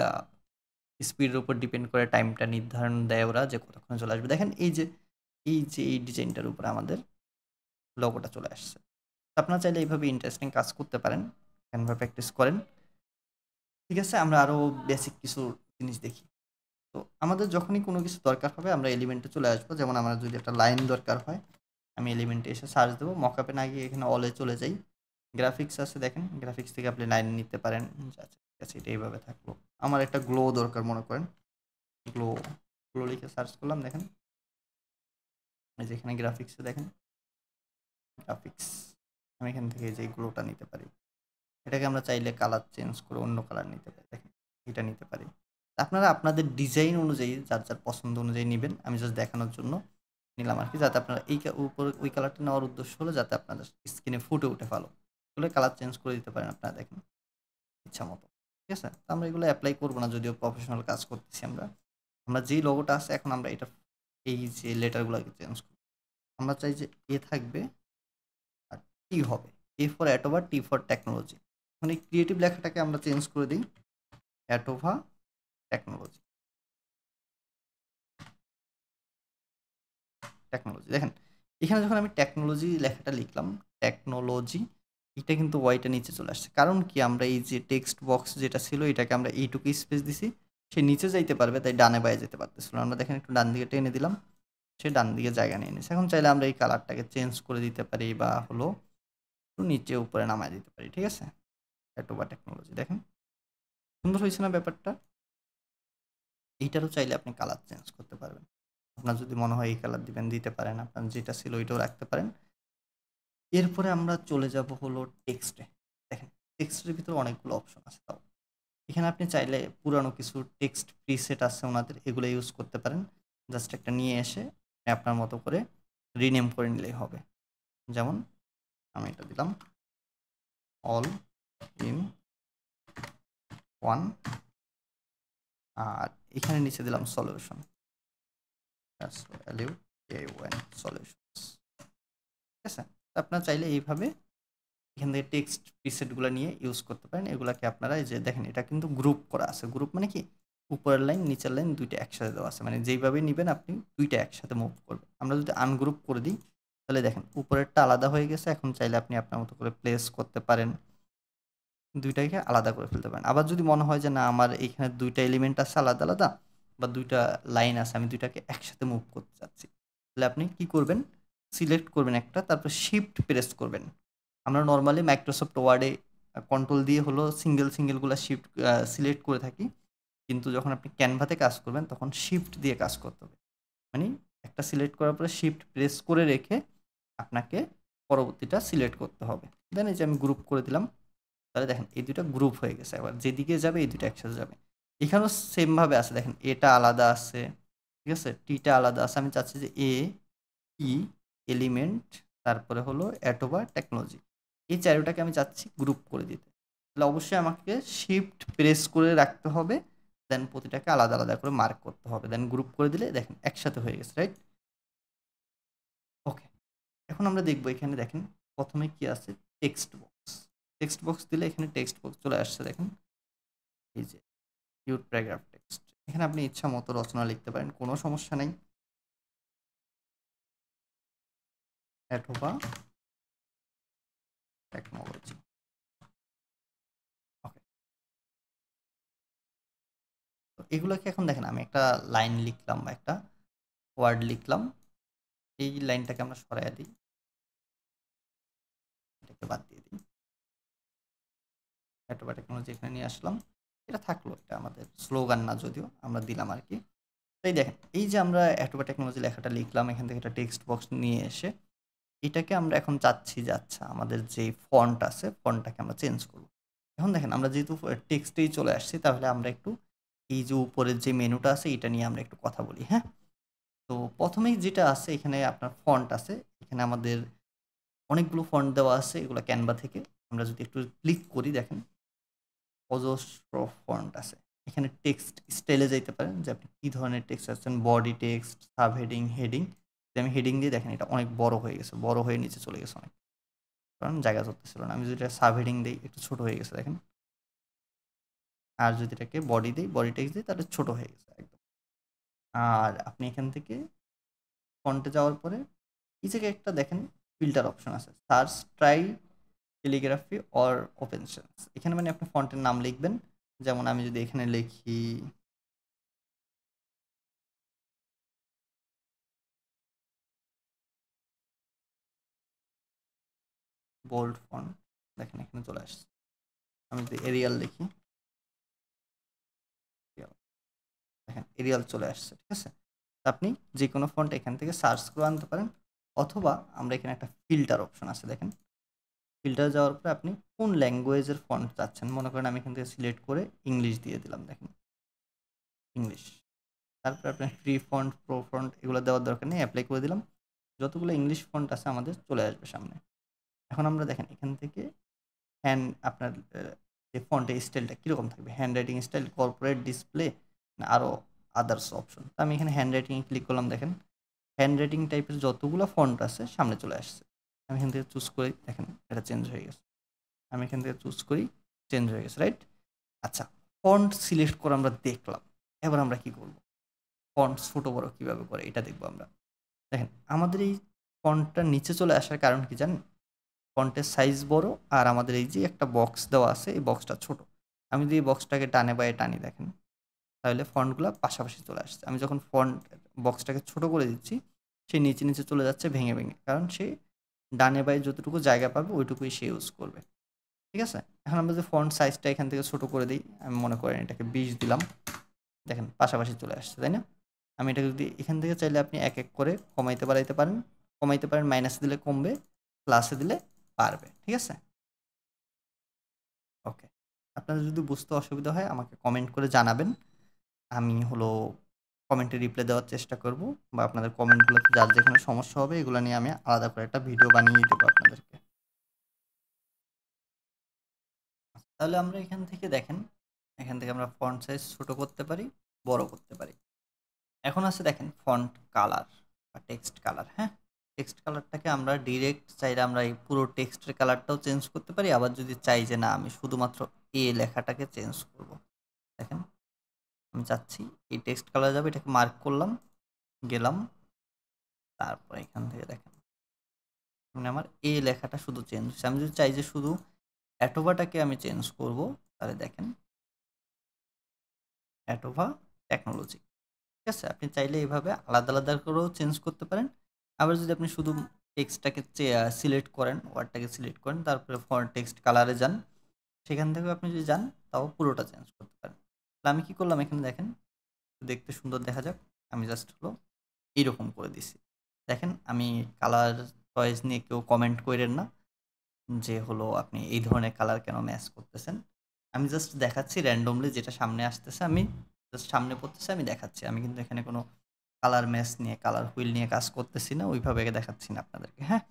স্পিডের উপর ডিপেন্ড করে টাইমটা নির্ধারণ দেয় ওরা যে কতক্ষণে চলে আসবে। দেখেন এই ডিজাইনটার উপরে আমাদের লোগোটা চলে আসছে। আপনারা চাইলে এইভাবে ইন্টারেস্টিং কাজ করতে পারেন। ক্যানভা প্র্যাকটিস করেন। ঠিক আছে, আমরা আরও বেসিক কিছু জিনিস দেখি। তো আমাদের যখনই কোনো কিছু দরকার হবে আমরা এলিমেন্টে চলে আসবো। যেমন আমার যদি একটা লাইন দরকার হয় আমি এলিমেন্টে এসে সার্চ দেবো। মকআপে না গিয়ে এখানে অলে চলে যাই। গ্রাফিক্স আছে দেখেন, গ্রাফিক্স থেকে আপনি লাইন নিতে পারেন। আচ্ছা ঠিক আছে, এটা এইভাবে থাকলো। আমার একটা গ্লো দরকার মনে করেন, গ্লো গ্লো লিখে সার্চ করলাম। দেখেন এই যে এখানে গ্রাফিক্সে দেখেন গ্রাফিক্স, আমি এখান থেকে যে গ্লোটা নিতে পারি। এটাকে আমরা চাইলে কালার চেঞ্জ করে অন্য কালার নিতে পারি। দেখেন এটা নিতে পারি। আপনারা আপনাদের ডিজাইন অনুযায়ী যার যার পছন্দ অনুযায়ী নেবেন। আমি জাস্ট দেখানোর জন্য নিলাম আর কি, যাতে আপনারা এই উপরে ওই কালারটা নেওয়ার উদ্দেশ্য হলো যাতে আপনাদের স্কিনে ফুটে উঠে ভালো। এগুলো কালার চেঞ্জ করে দিতে পারেন আপনারা দেখেন ইচ্ছা মতো। ঠিক আছে, তো আমরা এগুলো অ্যাপ্লাই করবো না, যদিও প্রফেশনাল কাজ করতেছি আমরা। আমরা যেই লোগোটা আছে এখন আমরা এটা এই যে লেটারগুলোকে চেঞ্জ করব। আমরা চাই যে এ থাকবে আর টি হবে। এ ফর অ্যাটোভা, টি ফর টেকনোলজি। মানে ক্রিয়েটিভ লেখাটাকে আমরা চেঞ্জ করে দিই অ্যাটোভা টেকনোলজি। টেকনোলজি দেখেন এখানে যখন আমি টেকনোলজি লেখাটা লিখলাম, টেকনোলজি এটা কিন্তু ওয়াইটা নিচে চলে আসছে, কারণ কি আমরা এই যে টেক্সট বক্স যেটা ছিল এটাকে আমরা এইটুকু স্পেস দিছি, সে নিচে যাইতে পারবে তাই ডানে বায়ে যেতে পারতেছিল। আমরা দেখেন একটু ডান দিকে টেনে দিলাম, সে ডান দিকে জায়গা নিয়ে নিয়েছে। এখন চাইলে আমরা এই কালারটাকে চেঞ্জ করে দিতে পারি বা হলো একটু নিচে উপরে নামায় দিতে পারি, ঠিক আছে। অ্যাটোবা টেকনোলজি দেখেন সুন্দর হয়েছে না ব্যাপারটা। এইটারও চাইলে আপনি কালার চেঞ্জ করতে পারবেন, আপনার যদি মনে হয় এই কালার দিবেন দিতে পারেন, আপনার যেটা ছিল ওইটাও রাখতে পারেন। এরপরে আমরা চলে যাব হলো টেক্সটে। দেখেন টেক্সটের ভিতরে অনেকগুলো অপশন আছে, তাও এখানে আপনি চাইলে পুরানো কিছু টেক্সট প্রিসেট আছে ওনাদের, এগুলো ইউজ করতে পারেন। জাস্ট একটা নিয়ে এসে আপনার মতো করে রিনেম করে নিলেই হবে। যেমন আমি এটা দিলাম অল ইন ওয়ান, আর এখানে নিচে দিলাম সলিউশন, সলিউশনস, ঠিক আছে। আপনারা চাইলে এইভাবে এখান থেকে টেক্সট প্রিসেটগুলো নিয়ে ইউজ করতে পারেন। এগুলাকে আপনারা এই যে দেখেন এটা কিন্তু গ্রুপ করা আছে। গ্রুপ মানে কি উপরের লাইন নিচের লাইন দুইটা একসাথে দেওয়া আছে, মানে যেইভাবে নেবেন আপনি দুইটা একসাথে মুভ করবেন। আমরা যদি আনগ্রুপ করে দিই তাহলে দেখেন উপরেরটা আলাদা হয়ে গেছে। এখন চাইলে আপনি আপনার মতো করে প্লেস করতে পারেন, দুইটাকে আলাদা করে ফেলতে পারেন। আবার যদি মনে হয় যে না আমার এখানে দুইটা এলিমেন্ট আছে আলাদা আলাদা বা দুইটা লাইন আছে, আমি দুইটাকে একসাথে মুভ করতে চাচ্ছি, তাহলে আপনি কি করবেন, সিলেক্ট করবেন একটা, তারপর শিফট প্রেস করবেন। আমরা নর্মালি মাইক্রোসফট ওয়ার্ডে কন্ট্রোল দিয়ে হলো সিঙ্গেলগুলো শিফট সিলেক্ট করে থাকি, কিন্তু যখন আপনি ক্যানভাতে কাজ করবেন তখন শিফট দিয়ে কাজ করতে হবে। মানে একটা সিলেক্ট করার পরে শিফট প্রেস করে রেখে আপনাকে পরবর্তীটা সিলেক্ট করতে হবে। দেন এই যে আমি গ্রুপ করে দিলাম, তাহলে দেখেন এই দুটো গ্রুপ হয়ে গেছে। আবার যেদিকে যাবে এই দুটো একসাথে যাবে। এখানেও সেমভাবে আছে, দেখেন এটা আলাদা আছে, ঠিক আছে, টিটা আলাদা আছে। আমি চাচ্ছি যে এ ই এলিমেন্ট তারপরে হলো অ্যাটোবা টেকনোলজি, এই চারোটাকে আমি চাচ্ছি গ্রুপ করে দিতে। তাহলে অবশ্যই আমাকে শিফট প্রেস করে রাখতে হবে, দেন প্রতিটাকে আলাদা আলাদা করে মার্ক করতে হবে, দেন গ্রুপ করে দিলে দেখেন একসাথে হয়ে গেছে, রাইট। ওকে, এখন আমরা দেখবো এখানে দেখেন প্রথমে কি আছে, টেক্সট বক্স। টেক্সট বক্স দিলে এখানে টেক্সট বক্স চলে আসছে, দেখেন এই যে কিউট প্যারাগ্রাফ টেক্সট। এখানে আপনি ইচ্ছা মতো রচনা লিখতে পারেন, কোনো সমস্যা নেই। অথবা টেকনোলজি, ওকে। তো এগুলোকে এখন দেখেন আমি একটা লাইন লিখলাম বা একটা ওয়ার্ড লিখলাম, এই লাইনটাকে আমরা সরাইয়া দিই, এটাকে বাদ দিয়ে দিই, অথবা টেকনোলজি এখানে নিয়ে আসলাম। এটা থাকলো, এটা আমাদের স্লোগান না যদিও আমরা দিলাম আর কি। তাই দেখেন এই যে আমরা অ্যাটোবা টেকনোলজি লেখাটা লিখলাম, এখান থেকে একটা টেক্সট বক্স নিয়ে এসে এটাকে আমরা এখন চাচ্ছি যে আচ্ছা আমাদের যে ফন্ট আছে ফন্টটাকে আমরা চেঞ্জ করব। এখন দেখেন আমরা যেহেতু টেক্সটেই চলে আসছি, তাহলে আমরা একটু এই যে উপরের যে মেনুটা আছে এটা নিয়ে আমরা একটু কথা বলি, হ্যাঁ। তো প্রথমেই যেটা আছে এখানে আপনার ফন্ট আছে, এখানে আমাদের অনেকগুলো ফন্ট দেওয়া আছে, এগুলো ক্যানভা থেকে। আমরা যদি একটু ক্লিক করি দেখেন অজস্র ফন্ট আছে। এখানে টেক্সট স্টাইলে যাইতে পারেন যে আপনি কী ধরনের টেক্সট চাচ্ছেন, body text, sub heading, heading. আমি হেডিং দিয়ে দেখেন এটা অনেক বড় হয়ে গেছে, বড় হয়ে নিচে চলে গেছে অনেক, কারণ জায়গা ধরতেছিল না। আমি যদি এটা সাব হেডিং দিই একটু ছোট হয়ে গেছে দেখেন, আর যদি এটাকে বডি দিই, বডি টেক্সট দিই, তাহলে ছোট হয়ে গেছে একদম। আর আপনি এখান থেকে ফন্টে যাওয়ার পরে এই জায়গায় একটা দেখেন ফিল্টার অপশন আছে, search try calligraphy or open sense. এখানে মানে আপনি ফন্টের নাম লিখবেন। যেমন আমি যদি এখানে লিখি বোল্ড ফন্ট, দেখেন এখানে চলে আসছে। আমি যদি এরিয়াল লিখি, দেখেন এরিয়াল চলে আসছে, ঠিক আছে। আপনি যে কোনো ফন্ট এখান থেকে সার্চ করে আনতে পারেন, অথবা আমরা এখানে একটা ফিল্টার অপশন আছে দেখেন, ফিল্টার যাওয়ার পরে আপনি কোন ল্যাঙ্গুয়েজের ফন্ট চাচ্ছেন, মনে করেন আমি এখান থেকে সিলেক্ট করে ইংলিশ দিয়ে দিলাম, দেখেন ইংলিশ। তারপরে আপনার ফ্রি ফন্ট, প্রো ফন্ট এগুলো দেওয়ার দরকার নেই, অ্যাপ্লাই করে দিলাম। যতগুলো ইংলিশ ফন্ট আছে আমাদের চলে আসবে সামনে। এখন আমরা দেখেন এখান থেকে আপনার যে ফন্টের স্টাইলটা কীরকম থাকবে, hand writing style, corporate, display, না আরও আদার্স অপশন। তো আমি এখানে হ্যান্ড রাইটিংয়ে ক্লিক করলাম, দেখেন হ্যান্ড রাইটিং টাইপের যতগুলো ফন্ট আছে সামনে চলে আসছে। আমি এখান থেকে চুজ করি, দেখেন এটা চেঞ্জ হয়ে গেছে। আমি এখান থেকে চুজ করি, চেঞ্জ হয়ে গেছে, রাইট। আচ্ছা, ফন্ট সিলেক্ট করে আমরা দেখলাম, এবার আমরা কি করব, ফন্ট ছোটো বড় কীভাবে করে এটা দেখবো আমরা। দেখেন আমাদের এই ফন্টটা নিচে চলে আসার কারণ কি জানেন, ফন্টের সাইজ বড় আর আমাদের এই যে একটা বক্স দেওয়া আছে এই বক্সটা ছোট। আমি যদি এই বক্সটাকে ডানে বাঁয়ে টানি দেখেন, তাহলে ফন্টগুলো পাশাপাশি চলে আসছে। আমি যখন ফন্ট বক্সটাকে ছোট করে দিচ্ছি, সে নিচে নিচে চলে যাচ্ছে ভেঙে ভেঙে, কারণ সে ডানে বাঁয়ে যতটুকু জায়গা পাবে ওইটুকুই সে ইউজ করবে। ঠিক আছে? এখন আমরা যদি ফন্ট সাইজটা এখান থেকে ছোট করে দিই, আমি মনে করেন এটাকে 20 দিলাম, দেখেন পাশাপাশি চলে আসছে, তাই না? আমি এটা যদি এখান থেকে চাইলে আপনি এক এক করে কমাইতে বাড়াইতে পারেন, কমাইতে পারেন, মাইনাস দিলে কমবে, প্লাসে দিলে বাড়বে। ঠিক আছে? ওকে, আপনাদের যদি বুঝতে অসুবিধা হয় আমাকে কমেন্ট করে জানাবেন। আমি হলো কমেন্টে রিপ্লাই দেওয়ার চেষ্টা করব, বা আপনাদের কমেন্টগুলোতে যার যেখানে সমস্যা হবে এগুলো নিয়ে আমি আলাদা করে একটা ভিডিও বানিয়ে দেবো আপনাদেরকে। তাহলে আমরা এখান থেকে দেখেন, এখান থেকে আমরা ফন্ট সাইজ ছোট করতে পারি, বড় করতে পারি। এখন আছে দেখেন ফন্ট কালার বা টেক্সট কালার। হ্যাঁ, টেক্সট কালারটাকে আমরা ডিরেক্ট চাইলে আমরা এই পুরো টেক্সটের কালারটাও চেঞ্জ করতে পারি, আবার যদি চাই যে না আমি শুধুমাত্র এ লেখাটাকে চেঞ্জ করব, দেখেন আমি চাচ্ছি এই টেক্সট কালার যাবে, এটাকে মার্ক করলাম, গেলাম, তারপর এখান থেকে দেখেন মানে আমার এ লেখাটা শুধু চেঞ্জ হচ্ছে। আমি যদি চাই যে শুধু অ্যাটোভাটাকে আমি চেঞ্জ করব, তাহলে দেখেন অ্যাটোভা টেকনোলজি। ঠিক আছে? আপনি চাইলে এইভাবে আলাদা আলাদা করেও চেঞ্জ করতে পারেন। আবার যদি আপনি শুধু টেক্সটটাকে সিলেক্ট করেন, ওয়ার্ডটাকে সিলেক্ট করেন, তারপরে ফন্ট টেক্সট কালারে যান, সেখান থেকেও আপনি যদি যান তাও পুরোটা চেঞ্জ করতে পারেন। তাহলে আমি কি করলাম, এখানে দেখেন দেখতে সুন্দর দেখা যাক, আমি জাস্ট হলো এইরকম করে দিছি। দেখেন আমি কালার চয়েস নিয়ে কেউ কমেন্ট করেন না যে হলো আপনি এই ধরনের কালার কেন ম্যাচ করতেছেন। আমি জাস্ট দেখাচ্ছি র্যান্ডমলি যেটা সামনে আসতেছে, আমি জাস্ট সামনে পড়তেছে আমি দেখাচ্ছি। আমি কিন্তু এখানে কোনো কালার ম্যাচ নিয়ে, কালার হুইল নিয়ে কাজ করতেছি না, ওইভাবে দেখাচ্ছি না আপনাদেরকে। হ্যাঁ,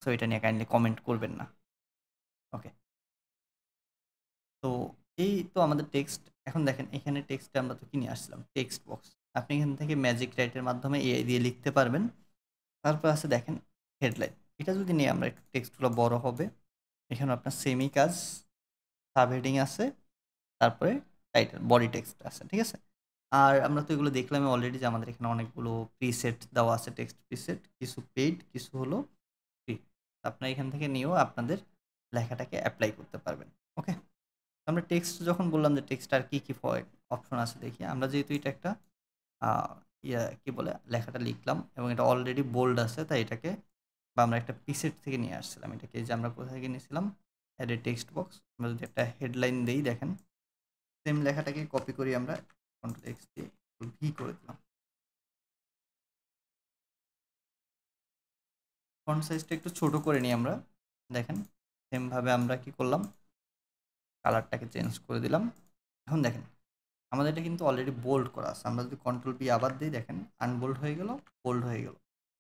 সো এটা নিয়ে কাইন্ডলি কমেন্ট করবেন না। ওকে, তো এই তো আমাদের টেক্সট। এখন দেখেন এখানে টেক্সটে আমরা তো কি নিয়ে আসছিলাম, টেক্সট বক্স। আপনি এখান থেকে ম্যাজিক রাইটের মাধ্যমে এআই দিয়ে লিখতে পারবেন। তারপর আছে দেখেন হেডলাইন। এটা যদি নিয়ে আমরা একটু টেক্সটগুলো বড় হবে, এখানে আপনার সেমি কাজ, সাবহেডিং আছে, তারপরে টাইটেল, বডি টেক্সট আছে। ঠিক আছে? আর আমরা তো এগুলো দেখলাম অলরেডি যে আমাদের এখানে অনেকগুলো প্রিসেট দেওয়া আছে, টেক্সট প্রিসেট, কিছু পেইড, কিছু হলো ফ্রি। আপনারা এখান থেকে নিয়েও আপনাদের লেখাটাকে অ্যাপ্লাই করতে পারবেন। ওকে, আমরা টেক্সট যখন বললাম যে টেক্সট আর কি কি অপশন আছে দেখি। আমরা যেহেতু এটা একটা কি বলে লেখাটা লিখলাম এবং এটা অলরেডি বোল্ড আছে, তাই এটাকে বা আমরা একটা প্রিসেট থেকে নিয়ে আসছিলাম এটাকে, যে আমরা কোথা থেকে নিয়েছিলাম, অ্যাড এ টেক্সট বক্স। আমরা যদি একটা হেডলাইন দেই, দেখেন সেম লেখাটাকে কপি করি আমরা, কন্ট্রোল এক্স দিয়ে ভি করে দিলাম। ফন্ট সাইজটা একটু ছোট করে নিই আমরা, দেখেন সেম ভাবে আমরা কি করলাম, কালারটাকে চেঞ্জ করে দিলাম। এখন দেখেন আমাদের এটা কিন্তু অলরেডি বোল্ড করা আছে। আমরা যদি কন্ট্রোল বি আবার দিই, দেখেন আনবোল্ড হয়ে গেল, বোল্ড হয়ে গেল।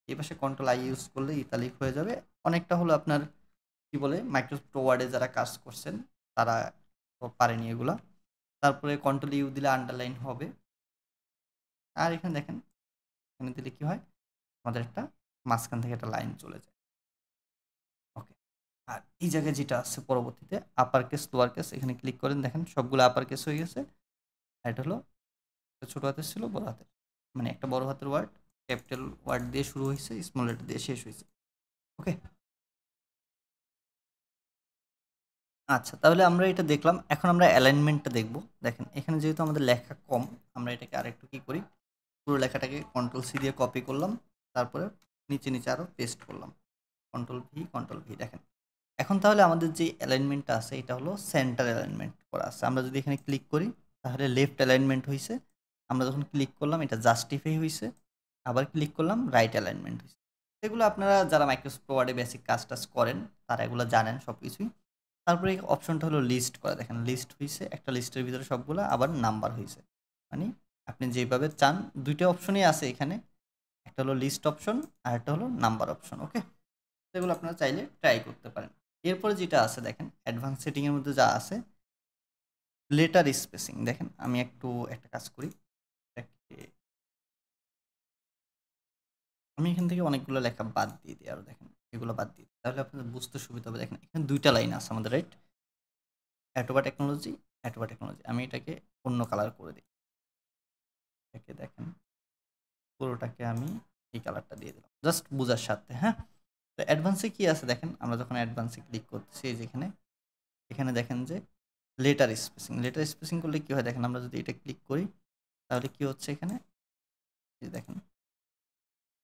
এই পাশে কন্ট্রোল আই ইউজ করলে ইতালিক হয়ে যাবে। অনেকটা হলো আপনার কি বলে মাইক্রোসফট ওয়ার্ডে যারা কাজ করছেন তারা পারেনি এগুলা। তারপরে কন্ট্রোল ইউ দিলে আন্ডারলাইন হবে। আর এখানে দেখেন এখানে দিলে কি হয়, আমাদের একটা মাঝখান থেকে একটা লাইন চলে যায়। ওকে, আর এই জায়গায় যেটা আছে পরবর্তীতে আপার কেস লোয়ার কেস, এখানে ক্লিক করেন, দেখেন সবগুলো আপার কেস হয়ে গেছে। আর এটা হলো ছোট হাতের ছিল বড় হাতের, মানে একটা বড় হাতের ওয়ার্ড ক্যাপিটাল ওয়ার্ড দিয়ে শুরু হয়েছে, স্মল লেটার দিয়ে শেষ হয়েছে। ওকে, আচ্ছা তাহলে আমরা এটা দেখলাম। এখন আমরা অ্যালাইনমেন্টটা দেখব। দেখেন এখানে যেহেতু আমাদের লেখা কম, আমরা এটাকে আরেকটু কি করি, পুরো লেখাটাকে কন্ট্রোল সি দিয়ে কপি করলাম, তারপরে নিচে নিচে আরও পেস্ট করলাম, কন্ট্রোল ভি। দেখেন এখন তাহলে আমাদের যে অ্যালাইনমেন্টটা আছে এটা হলো সেন্টার অ্যালাইনমেন্ট করা আছে। আমরা যদি এখানে ক্লিক করি তাহলে লেফট অ্যালাইনমেন্ট হয়েছে। আমরা যখন ক্লিক করলাম এটা জাস্টিফাই হয়েছে, আবার ক্লিক করলাম রাইট অ্যালাইনমেন্ট হয়েছে। এগুলো আপনারা যারা মাইক্রোসফট ওয়ার্ডে বেসিক কাজ টাজ করেন তারা এগুলো জানেন সব কিছুই। তারপরে এই অপশনটা হলো লিস্ট করা। দেখেন লিস্ট হয়েছে, একটা লিস্টের ভিতরে সবগুলো আবার নাম্বার হয়েছে, মানে আপনি যেভাবে চান। দুইটা অপশনই আছে এখানে, একটা হলো লিস্ট অপশন আর একটা হলো নাম্বার অপশন। ওকে, সেগুলো আপনারা চাইলে ট্রাই করতে পারেন। এরপরে যেটা আছে দেখেন অ্যাডভান্স সেটিং এর মধ্যে যা আছে লেটার স্পেসিং। দেখেন আমি একটু একটা কাজ করি, আমি এখান থেকে অনেকগুলো লেখা বাদ দিয়ে দিই, আর দেখেন এগুলো বাদ দিয়ে দিই, তাহলে আপনাদের বুঝতে সুবিধা হবে। দেখেন এখানে দুইটা লাইন আছে আমাদের, right, Atova technology, Atova technology. আমি এটাকে অন্য কালার করে দিই, এটাকে দেখেন পুরোটাকে আমি এই কালারটা দিয়ে দিলাম জাস্ট বোঝার সাথে। হ্যাঁ, তো অ্যাডভান্সে কি আছে দেখেন, আমরা যখন অ্যাডভান্সে ক্লিক করতেছি এই যেখানে, এখানে দেখেন যে লেটার স্পেসিং করলে কি হয় দেখেন, আমরা যদি এটা ক্লিক করি তাহলে কি হচ্ছে এখানে, এই দেখেন